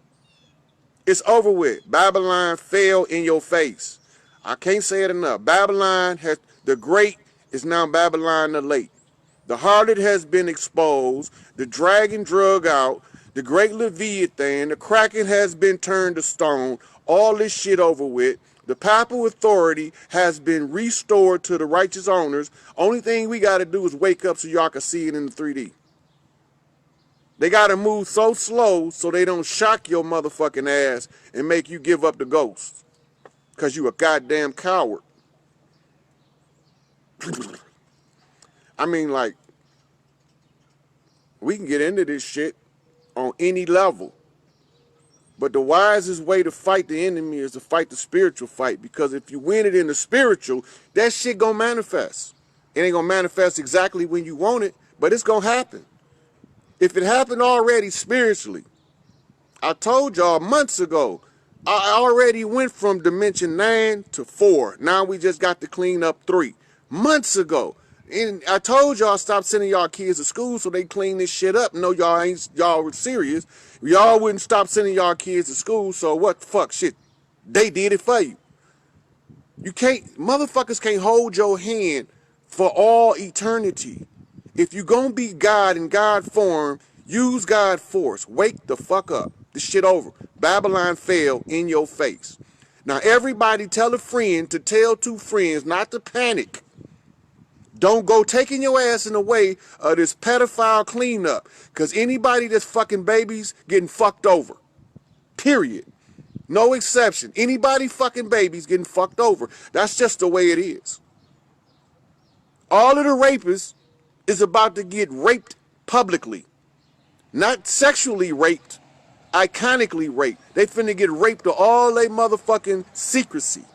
It's over with. Babylon fell in your face. I can't say it enough. Babylon has, the great is now Babylon the late. The harlot has been exposed. The dragon drug out. The great Leviathan. The Kraken has been turned to stone. All this shit over with. The papal authority has been restored to the righteous owners. Only thing we got to do is wake up so y'all can see it in the 3D. They got to move so slow so they don't shock your motherfucking ass and make you give up the ghost. Because you a goddamn coward. I mean, like, we can get into this shit on any level. But the wisest way to fight the enemy is to fight the spiritual fight. Because if you win it in the spiritual, that shit gonna manifest. It ain't gonna manifest exactly when you want it, but it's gonna happen. If it happened already spiritually, I told y'all months ago, I already went from dimension 9 to 4. Now we just got to clean up 3. Months ago. And I told y'all stop sending y'all kids to school so they clean this shit up. No, y'all were serious. Y'all wouldn't stop sending y'all kids to school, so what the fuck shit? They did it for you. You can't, motherfuckers can't hold your hand for all eternity. If you gonna be God in God form, use God force. Wake the fuck up. This shit over. Babylon fell in your face. Now everybody tell a friend to tell 2 friends not to panic. Don't go taking your ass in the way of this pedophile cleanup. Because anybody that's fucking babies getting fucked over. Period. No exception. Anybody fucking babies getting fucked over. That's just the way it is. All of the rapists is about to get raped publicly. Not sexually raped, iconically raped. They finna get raped to all they motherfucking secrecy.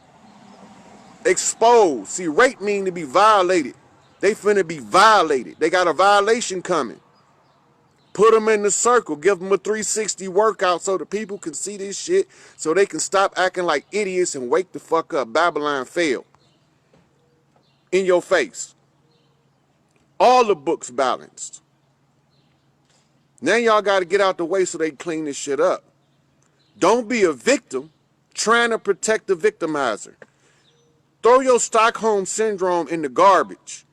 Exposed. See, rape mean to be violated. They finna be violated. They got a violation coming. Put them in the circle. Give them a 360 workout so the people can see this shit so they can stop acting like idiots and wake the fuck up. Babylon failed. In your face. All the books balanced. Now y'all got to get out the way so they clean this shit up. Don't be a victim trying to protect the victimizer. Throw your Stockholm Syndrome in the garbage.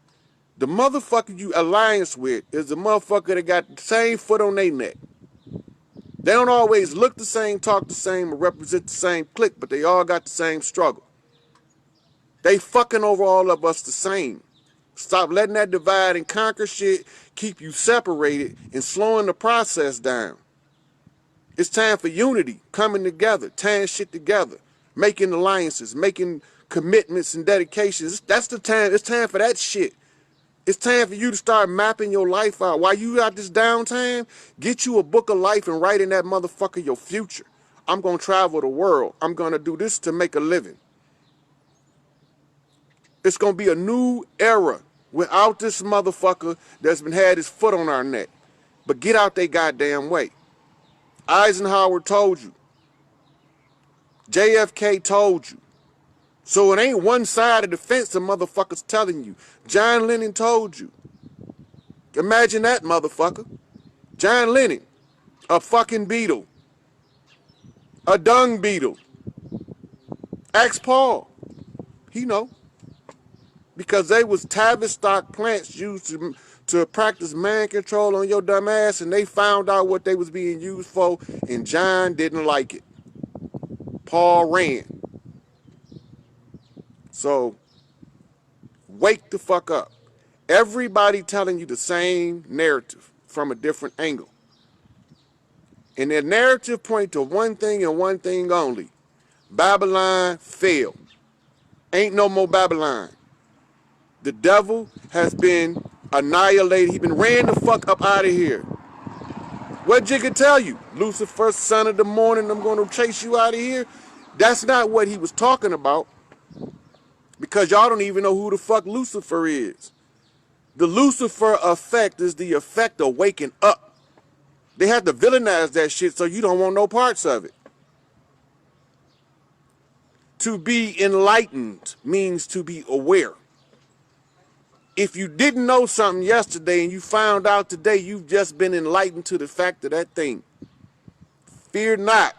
The motherfucker you alliance with is the motherfucker that got the same foot on their neck. They don't always look the same, talk the same, or represent the same clique, but they all got the same struggle. They fucking over all of us the same. Stop letting that divide and conquer shit keep you separated and slowing the process down. It's time for unity, coming together, tying shit together, making alliances, making commitments and dedications. That's the time. It's time for that shit. It's time for you to start mapping your life out. While you got this downtime, get you a book of life and write in that motherfucker your future. I'm going to travel the world. I'm going to do this to make a living. It's going to be a new era without this motherfucker that's been had his foot on our neck. But get out they goddamn way. Eisenhower told you. JFK told you. So it ain't one side of the fence the motherfucker's telling you. John Lennon told you. Imagine that, motherfucker. John Lennon, a fucking beetle. A dung beetle. Ask Paul. He know. Because they was Tavistock plants used to practice mind control on your dumb ass, and they found out what they was being used for, and John didn't like it. Paul ran. So, wake the fuck up. Everybody telling you the same narrative from a different angle. And their narrative point to one thing and one thing only. Babylon failed. Ain't no more Babylon. The devil has been annihilated. He been ran the fuck up out of here. What Jigga tell you? Lucifer, son of the morning, I'm going to chase you out of here. That's not what he was talking about. Because y'all don't even know who the fuck Lucifer is. The Lucifer effect is the effect of waking up. They have to villainize that shit so you don't want no parts of it. To be enlightened means to be aware. If you didn't know something yesterday and you found out today, you've just been enlightened to the fact of that thing. Fear not.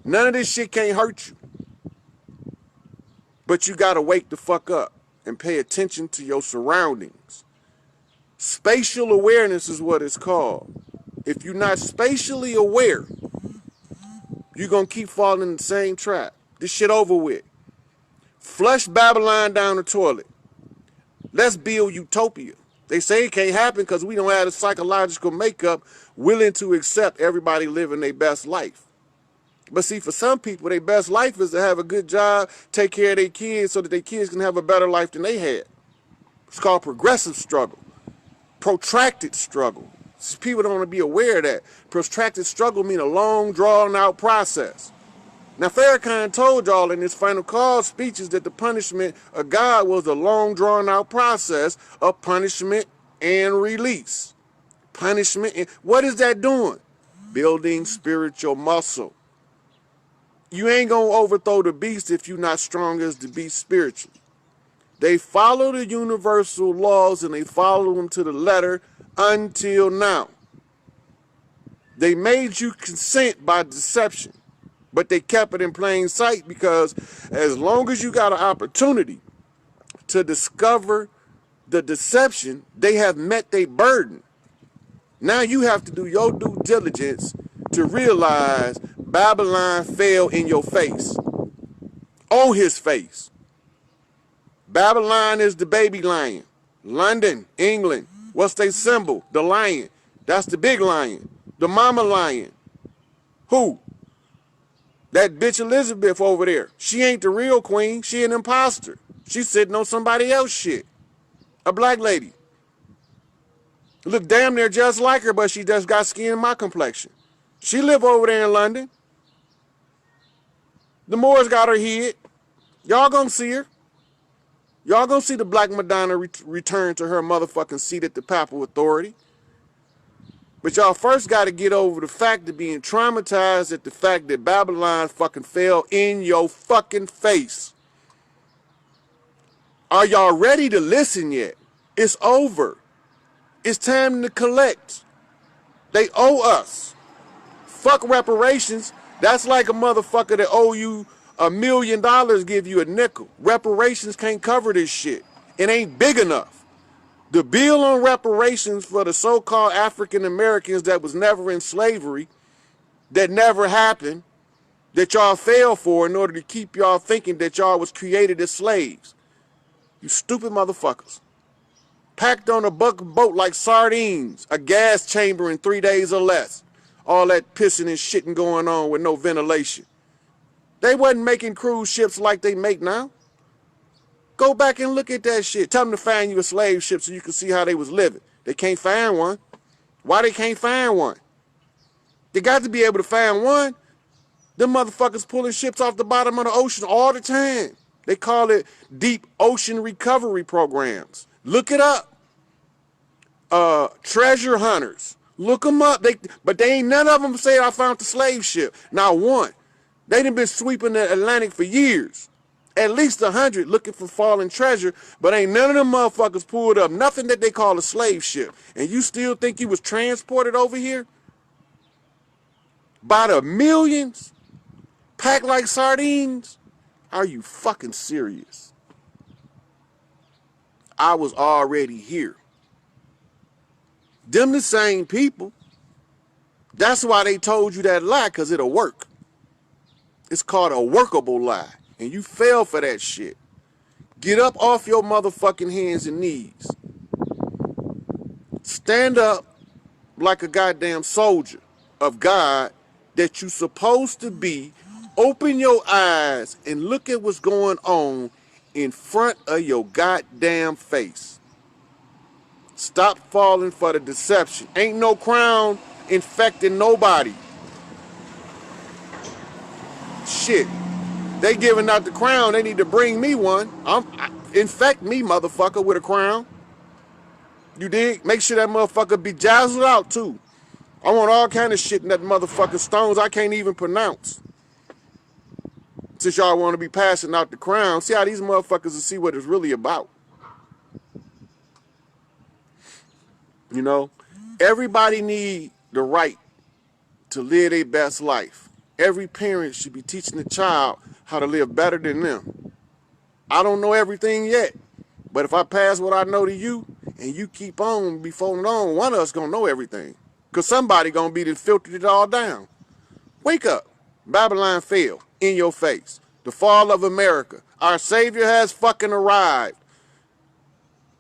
None of this shit can't hurt you. But you gotta wake the fuck up and pay attention to your surroundings. Spatial awareness is what it's called. If you're not spatially aware, you're gonna keep falling in the same trap. This shit over with. Flush Babylon down the toilet. Let's build utopia. They say it can't happen because we don't have the psychological makeup willing to accept everybody living their best life. But see, for some people, their best life is to have a good job, take care of their kids so that their kids can have a better life than they had. It's called progressive struggle. Protracted struggle. People don't want to be aware of that. Protracted struggle means a long, drawn-out process. Now, Farrakhan told y'all in his final call speeches that the punishment of God was a long, drawn-out process of punishment and release. Punishment and... What is that doing? Building spiritual muscle. You ain't gonna overthrow the beast if you're not strong as the beast spiritually. They follow the universal laws and they follow them to the letter until now. They made you consent by deception, but they kept it in plain sight because as long as you got an opportunity to discover the deception, they have met their burden. Now you have to do your due diligence to realize Babylon fell in your face, on his face. Babylon is the baby lion. London, England, what's their symbol? The lion. That's the big lion. The mama lion. Who? That bitch Elizabeth over there. She ain't the real queen. She an imposter. She's sitting on somebody else's shit. A black lady. Look damn near just like her, but she just got skin in my complexion. She live over there in London. The Moors got her hid. Y'all gonna see her. Y'all gonna see the Black Madonna return to her motherfucking seat at the papal authority. But y'all first got to get over the fact of being traumatized at the fact that Babylon fucking fell in your fucking face. Are y'all ready to listen yet? It's over. It's time to collect. They owe us. Fuck reparations. That's like a motherfucker that owe you $1 million, give you a nickel. Reparations can't cover this shit. It ain't big enough. The bill on reparations for the so-called African Americans that was never in slavery, that never happened, that y'all fell for in order to keep y'all thinking that y'all was created as slaves. You stupid motherfuckers. Packed on a boat like sardines, a gas chamber in 3 days or less. All that pissing and shitting going on with no ventilation. They wasn't making cruise ships like they make now. Go back and look at that shit. Tell them to find you a slave ship so you can see how they was living. They can't find one. Why they can't find one? They got to be able to find one. Them motherfuckers pulling ships off the bottom of the ocean all the time. They call it deep ocean recovery programs. Look it up. Treasure hunters. Look them up. But they ain't none of them say I found the slave ship. Not one. They done been sweeping the Atlantic for years. At least 100 looking for fallen treasure, but ain't none of them motherfuckers pulled up nothing that they call a slave ship. And you still think you was transported over here? By the millions? Packed like sardines? Are you fucking serious? I was already here. Them the same people. That's why they told you that lie, because it'll work. It's called a workable lie. And you fell for that shit. Get up off your motherfucking hands and knees. Stand up like a goddamn soldier of God that you supposed to be. Open your eyes and look at what's going on in front of your goddamn face. Stop falling for the deception. Ain't no crown infecting nobody. Shit. They giving out the crown. They need to bring me one. Infect me, motherfucker, with a crown. You dig? Make sure that motherfucker be jazzled out, too. I want all kind of shit in that motherfucker stones I can't even pronounce. Since y'all want to be passing out the crown, see how these motherfuckers will see what it's really about. You know? Everybody need the right to live their best life. Every parent should be teaching the child how to live better than them. I don't know everything yet, but if I pass what I know to you, and you keep on be folding on, one of us gonna know everything. Because somebody gonna be that filtered it all down. Wake up. Babylon fell in your face. The fall of America. Our Savior has fucking arrived.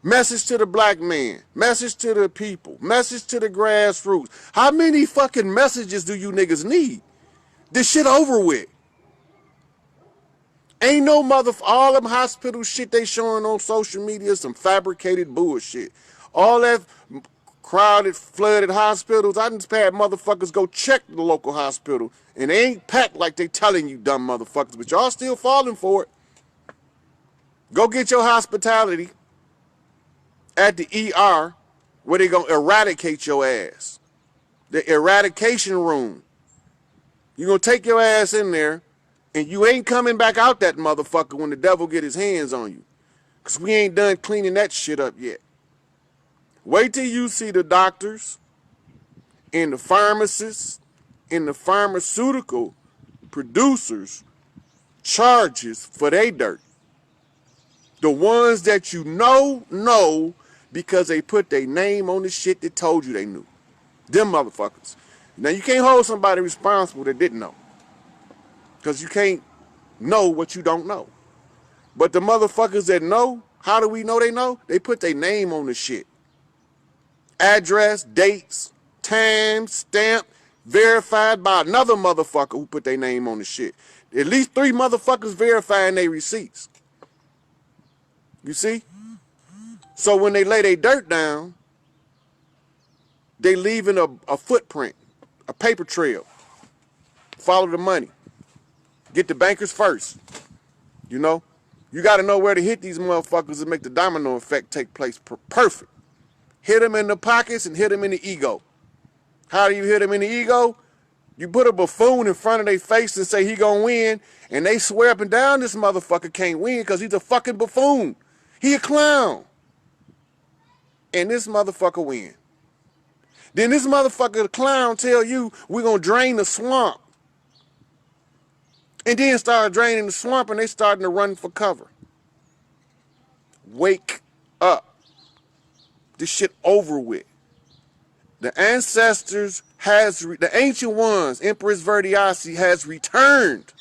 Message to the black man. Message to the people. Message to the grassroots. How many fucking messages do you niggas need? This shit over with. Ain't no all them hospital shit they showing on social media, some fabricated bullshit. All that crowded, flooded hospitals, I just had motherfuckers go check the local hospital, and they ain't packed like they telling you dumb motherfuckers, but y'all still falling for it. Go get your hospitality at the ER where they gonna eradicate your ass. The eradication room. You gonna take your ass in there, and you ain't coming back out that motherfucker when the devil get his hands on you. Because we ain't done cleaning that shit up yet. Wait till you see the doctors and the pharmacists and the pharmaceutical producers charges for their dirt. The ones that you know because they put their name on the shit that told you they knew. Them motherfuckers. Now you can't hold somebody responsible that didn't know. Because you can't know what you don't know. But the motherfuckers that know, how do we know they know? They put their name on the shit. Address, dates, time, stamp, verified by another motherfucker who put their name on the shit. At least 3 motherfuckers verifying their receipts. You see? So when they lay their dirt down, they leaving a footprint, a paper trail. Follow the money. Get the bankers first. You know? You got to know where to hit these motherfuckers and make the domino effect take place perfect. Hit them in the pockets and hit them in the ego. How do you hit them in the ego? You put a buffoon in front of their face and say he gonna win, and they swear up and down this motherfucker can't win because he's a fucking buffoon. He a clown. And this motherfucker win. Then this motherfucker, the clown, tell you we're gonna drain the swamp. And then start draining the swamp and they starting to run for cover. Wake up. This shit over with. The ancestors the ancient ones, Empress Verdiasi, has returned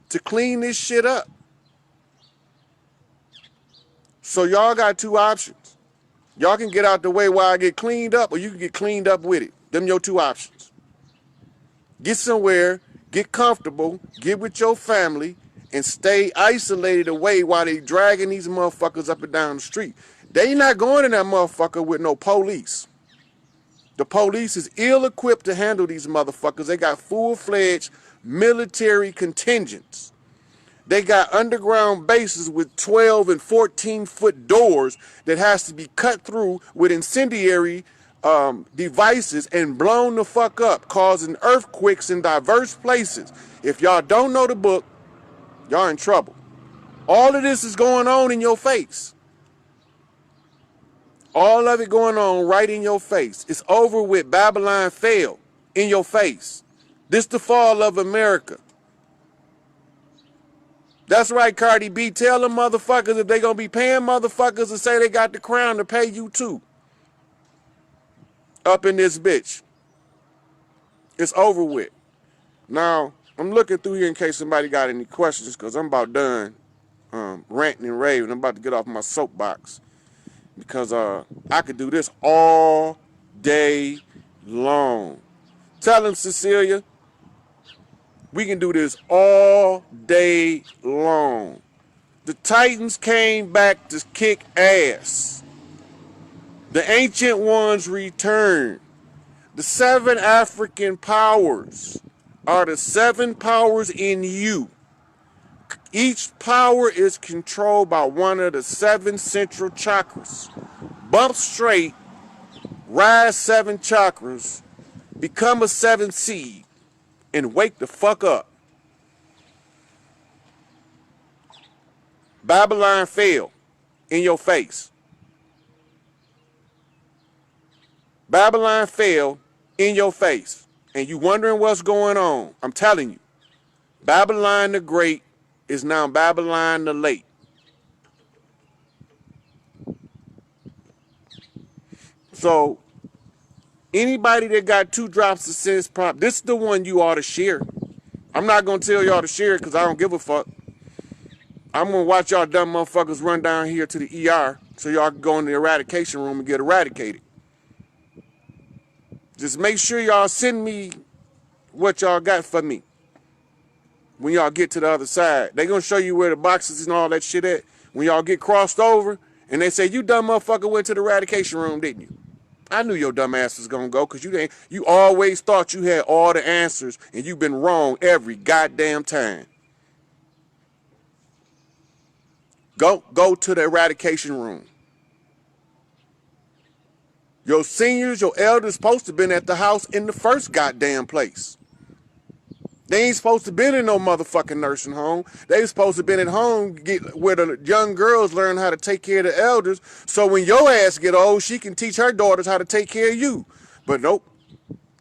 to clean this shit up. So y'all got 2 options. Y'all can get out the way while I get cleaned up, or you can get cleaned up with it. Them your 2 options. Get somewhere, get comfortable, get with your family, and stay isolated away while they dragging these motherfuckers up and down the street. They not going in that motherfucker with no police. The police is ill-equipped to handle these motherfuckers. They got full-fledged military contingents. They got underground bases with 12 and 14-foot doors that has to be cut through with incendiary devices and blown the fuck up, causing earthquakes in diverse places. If y'all don't know the book, y'all in trouble. All of this is going on in your face. All of it going on right in your face. It's over with. Babylon fell in your face. This the fall of America. That's right, Cardi B. Tell them motherfuckers if they gonna be paying motherfuckers to say they got the crown to pay you too. Up in this bitch. It's over with. Now, I'm looking through here in case somebody got any questions because I'm about done ranting and raving. I'm about to get off my soapbox. Because I could do this all day long. Tell them, Cecilia, we can do this all day long. The Titans came back to kick ass. The ancient ones returned. The 7 African powers are the 7 powers in you. Each power is controlled by one of the 7 central chakras. Bump straight, rise 7 chakras, become a 7 seed, and wake the fuck up. Babylon fell in your face. Babylon fell in your face. And you wondering what's going on. I'm telling you. Babylon the Great is now Babylon the Late. So, anybody that got 2 drops of sense prompt, this is the one you ought to share. I'm not going to tell y'all to share it because I don't give a fuck. I'm going to watch y'all dumb motherfuckers run down here to the ER so y'all can go in the eradication room and get eradicated. Just make sure y'all send me what y'all got for me. When y'all get to the other side, they gonna show you where the boxes and all that shit at. When y'all get crossed over, and they say, you dumb motherfucker went to the eradication room, didn't you? I knew your dumb ass was gonna go, because you always thought you had all the answers, and you've been wrong every goddamn time. Go to the eradication room. Your seniors, your elders supposed to been at the house in the first goddamn place. They ain't supposed to been in no motherfucking nursing home. They supposed to been at home where the young girls learn how to take care of the elders. So when your ass get old, she can teach her daughters how to take care of you. But nope.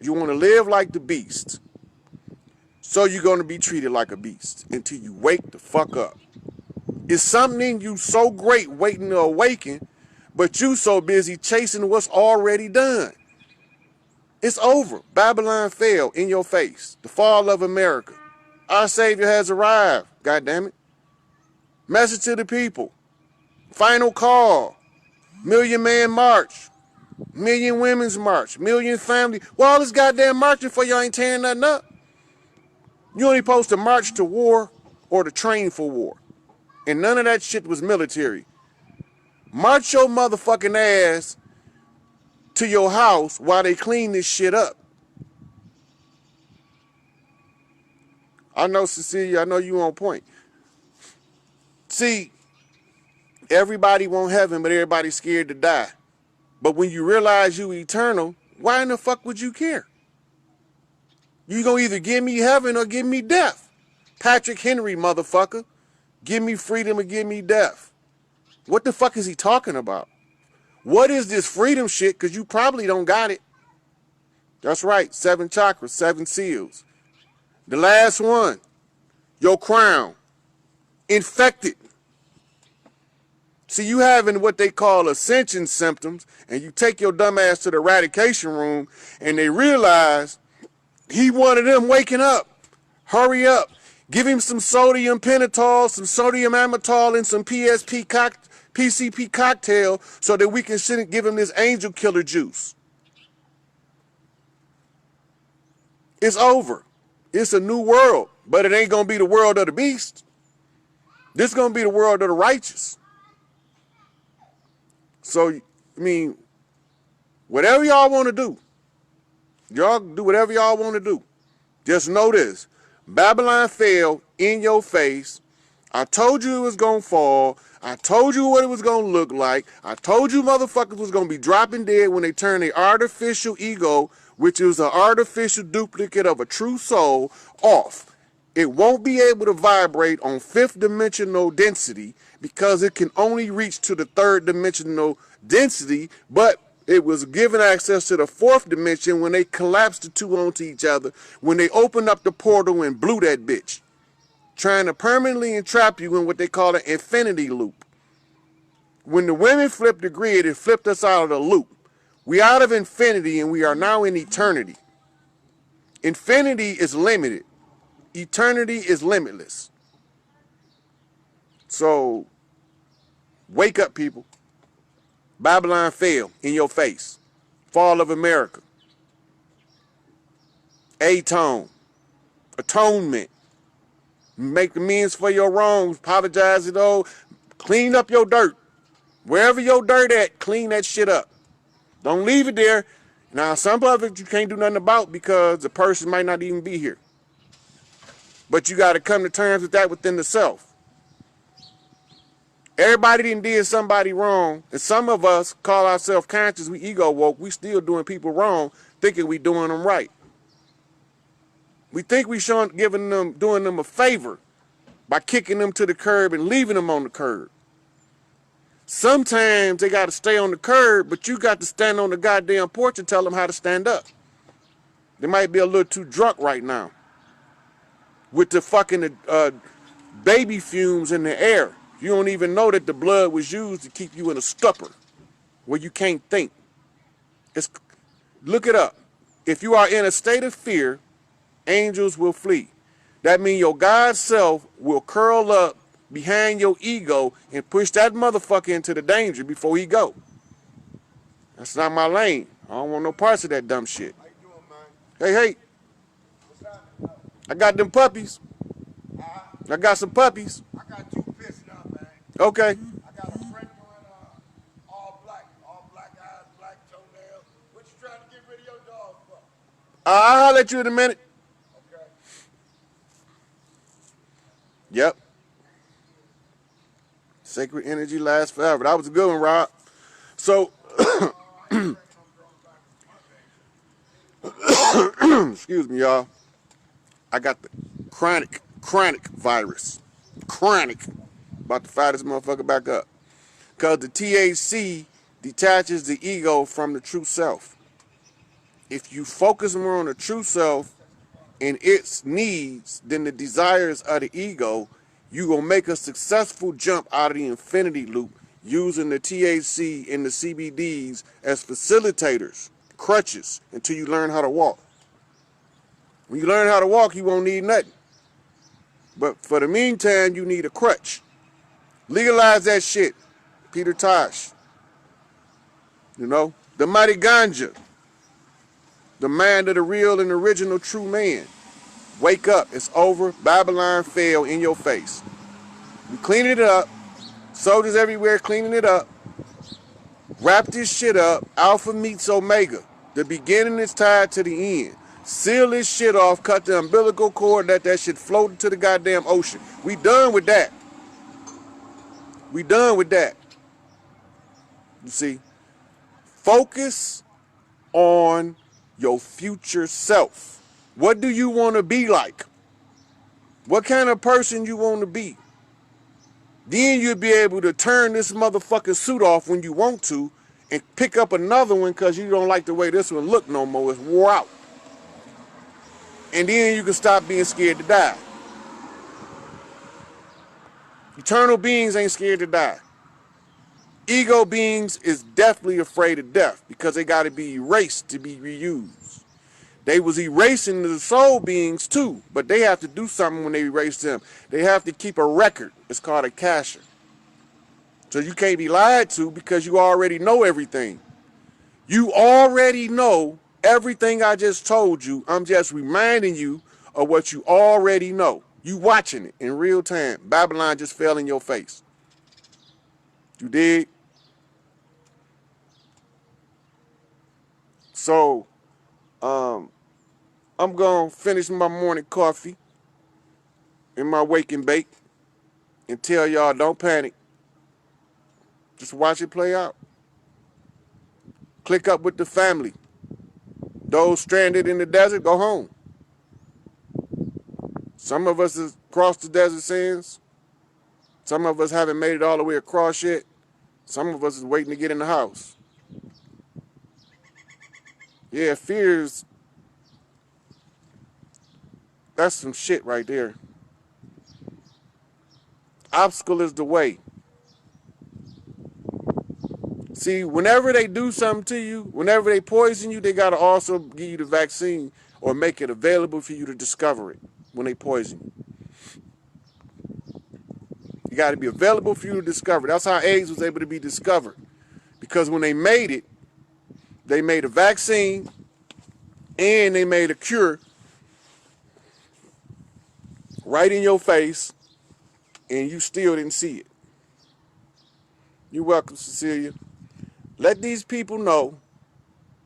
You want to live like the beast. So you're going to be treated like a beast until you wake the fuck up. It's something in you so great waiting to awaken, but you so busy chasing what's already done. It's over. Babylon fell in your face. The fall of America. Our Savior has arrived. God damn it. Message to the people. Final call. Million Man March. Million Women's March. Million Family. Well, all this goddamn marching for y'all ain't tearing nothing up. You only supposed to march to war or to train for war. And none of that shit was military. March your motherfucking ass to your house while they clean this shit up. I know, Cecilia, I know you on point. See, everybody want heaven, but everybody's scared to die. But when you realize you eternal, why in the fuck would you care? You gonna either give me heaven or give me death. Patrick Henry, motherfucker. Give me freedom or give me death. What the fuck is he talking about? What is this freedom shit? Because you probably don't got it. That's right. 7 chakras, 7 seals. The last one, your crown. Infected. See, you having what they call ascension symptoms, and you take your dumb ass to the eradication room, and they realize he wanted them waking up. Hurry up. Give him some sodium pentothal, some sodium amytal, and some PCP cocktail so that we can give him this angel killer juice. It's over. It's a new world, but it ain't going to be the world of the beast. This is going to be the world of the righteous. So, I mean, whatever y'all want to do, y'all do whatever y'all want to do. Just know this. Babylon fell in your face. I told you it was going to fall. I told you what it was going to look like. I told you motherfuckers was going to be dropping dead when they turn their artificial ego, which is an artificial duplicate of a true soul, off. It won't be able to vibrate on 5th dimensional density because it can only reach to the 3rd dimensional density, but it was given access to the 4th dimension when they collapsed the two onto each other, when they opened up the portal and blew that bitch, trying to permanently entrap you in what they call an infinity loop. When the women flipped the grid, it flipped us out of the loop. We out of infinity and we are now in eternity. Infinity is limited. Eternity is limitless. So, wake up, people. Babylon fell in your face. Fall of America. Atone. Atonement. Make amends for your wrongs. Apologize it all. Clean up your dirt. Wherever your dirt at, clean that shit up. Don't leave it there. Now, some of it you can't do nothing about because the person might not even be here. But you got to come to terms with that within the self. Everybody did somebody wrong, and some of us call ourselves conscious, we ego woke, we still doing people wrong, thinking we doing them right. We think we doing them a favor by kicking them to the curb and leaving them on the curb. Sometimes they got to stay on the curb, but you got to stand on the goddamn porch and tell them how to stand up. They might be a little too drunk right now with the fucking baby fumes in the air. You don't even know that the blood was used to keep you in a stupor where you can't think. Look it up. If you are in a state of fear, angels will flee. That means your God self will curl up behind your ego and push that motherfucker into the danger before he go. That's not my lane. I don't want no parts of that dumb shit. How you doing, man? Hey. I got them puppies. I got some puppies. I got 2 fists now, man. Okay. I got a friend doing all black eyes, black toenails. What you trying to get rid of your dog for? I'll let you in a minute. Okay. Yep. Sacred energy lasts forever. That was a good one, Rob. So, excuse me, y'all. I got the chronic virus. Chronic. About to fire this motherfucker back up. Because the THC detaches the ego from the true self. If you focus more on the true self and its needs than the desires of the ego, you gonna make a successful jump out of the infinity loop using the THC and the CBDs as facilitators, crutches, until you learn how to walk. When you learn how to walk, you won't need nothing. But for the meantime, you need a crutch. Legalize that shit. Peter Tosh. You know? The mighty ganja. The man of the real and original true man. Wake up. It's over. Babylon fell in your face. We cleaning it up. Soldiers everywhere cleaning it up. Wrap this shit up. Alpha meets Omega. The beginning is tied to the end. Seal this shit off. Cut the umbilical cord. Let that shit float into the goddamn ocean. We done with that. We done with that. You see? Focus on your future self. What do you want to be like? What kind of person you want to be? Then you'll be able to turn this motherfucking suit off when you want to and pick up another one because you don't like the way this one look no more. It's wore out. And then you can stop being scared to die. Eternal beings ain't scared to die. Ego beings is definitely afraid of death because they got to be erased to be reused. They was erasing the soul beings too, but they have to do something when they erase them. They have to keep a record. It's called a cacher. So you can't be lied to because you already know everything. You already know everything I just told you. I'm just reminding you of what you already know. You watching it in real time. Babylon just fell in your face. You dig? So, I'm going to finish my morning coffee and my wake and bake and tell y'all don't panic. Just watch it play out. Click up with the family. Those stranded in the desert, go home. Some of us has crossed the desert sands. Some of us haven't made it all the way across yet. Some of us is waiting to get in the house. Yeah, fears. That's some shit right there. Obstacle is the way. See, whenever they do something to you, whenever they poison you, they got to also give you the vaccine or make it available for you to discover it when they poison you. You got to be available for you to discover. That's how AIDS was able to be discovered. Because when they made it, they made a vaccine and they made a cure right in your face, and you still didn't see it. You're welcome, Cecilia. Let these people know,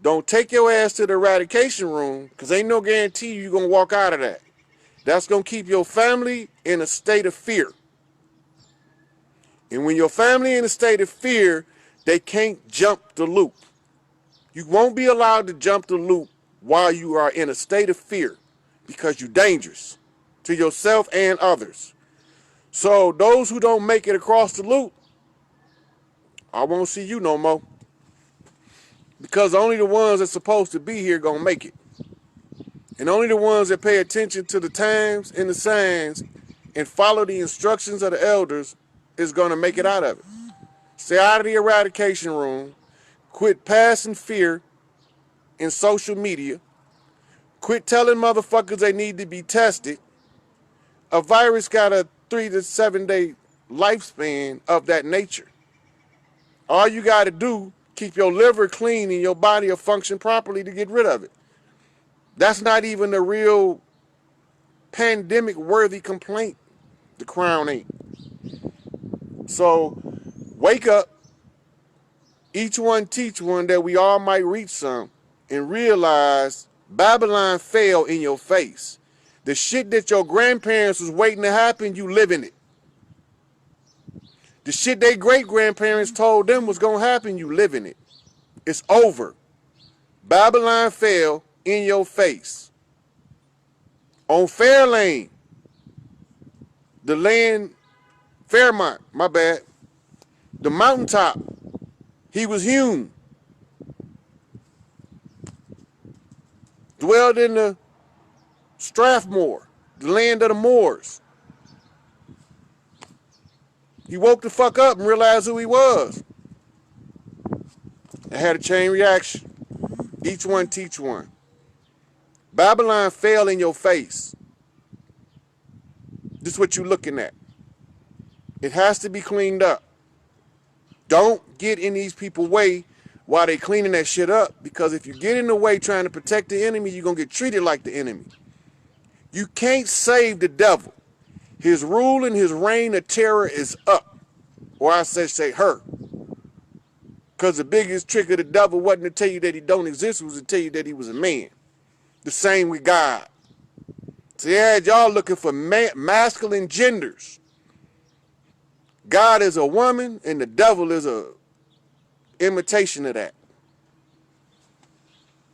don't take your ass to the eradication room, because ain't no guarantee you're going to walk out of that. That's going to keep your family in a state of fear. And when your family in a state of fear, they can't jump the loop. You won't be allowed to jump the loop while you are in a state of fear, because you're dangerous to yourself and others. So those who don't make it across the loop, I won't see you no more. Because only the ones that's supposed to be here gonna make it. And only the ones that pay attention to the times and the signs and follow the instructions of the elders is gonna make it out of it. Stay out of the eradication room. Quit passing fear in social media. Quit telling motherfuckers they need to be tested. A virus got a 3 to 7 day lifespan of that nature. All you got to do, keep your liver clean and your body will function properly to get rid of it. That's not even a real pandemic-worthy complaint. The Crown ain't. So, wake up. Each one teach one that we all might reach some and realize Babylon fell in your face. The shit that your grandparents was waiting to happen, you live in it. The shit they great-grandparents told them was going to happen, you live in it. It's over. Babylon fell in your face. On Fairlane, the land, Fairmont, my bad, the mountaintop, he was hewn. Dwelled in the Strathmore, the land of the Moors. He woke the fuck up and realized who he was. It had a chain reaction. Each one teach one. Babylon fell in your face. This is what you're looking at. It has to be cleaned up. Don't get in these people's way while they cleaning that shit up, because if you get in the way trying to protect the enemy, you're going to get treated like the enemy. You can't save the devil. His rule and his reign of terror is up. Or I say her. Because the biggest trick of the devil wasn't to tell you that he don't exist, it was to tell you that he was a man. The same with God. So yeah, y'all looking for masculine genders. God is a woman and the devil is a imitation of that.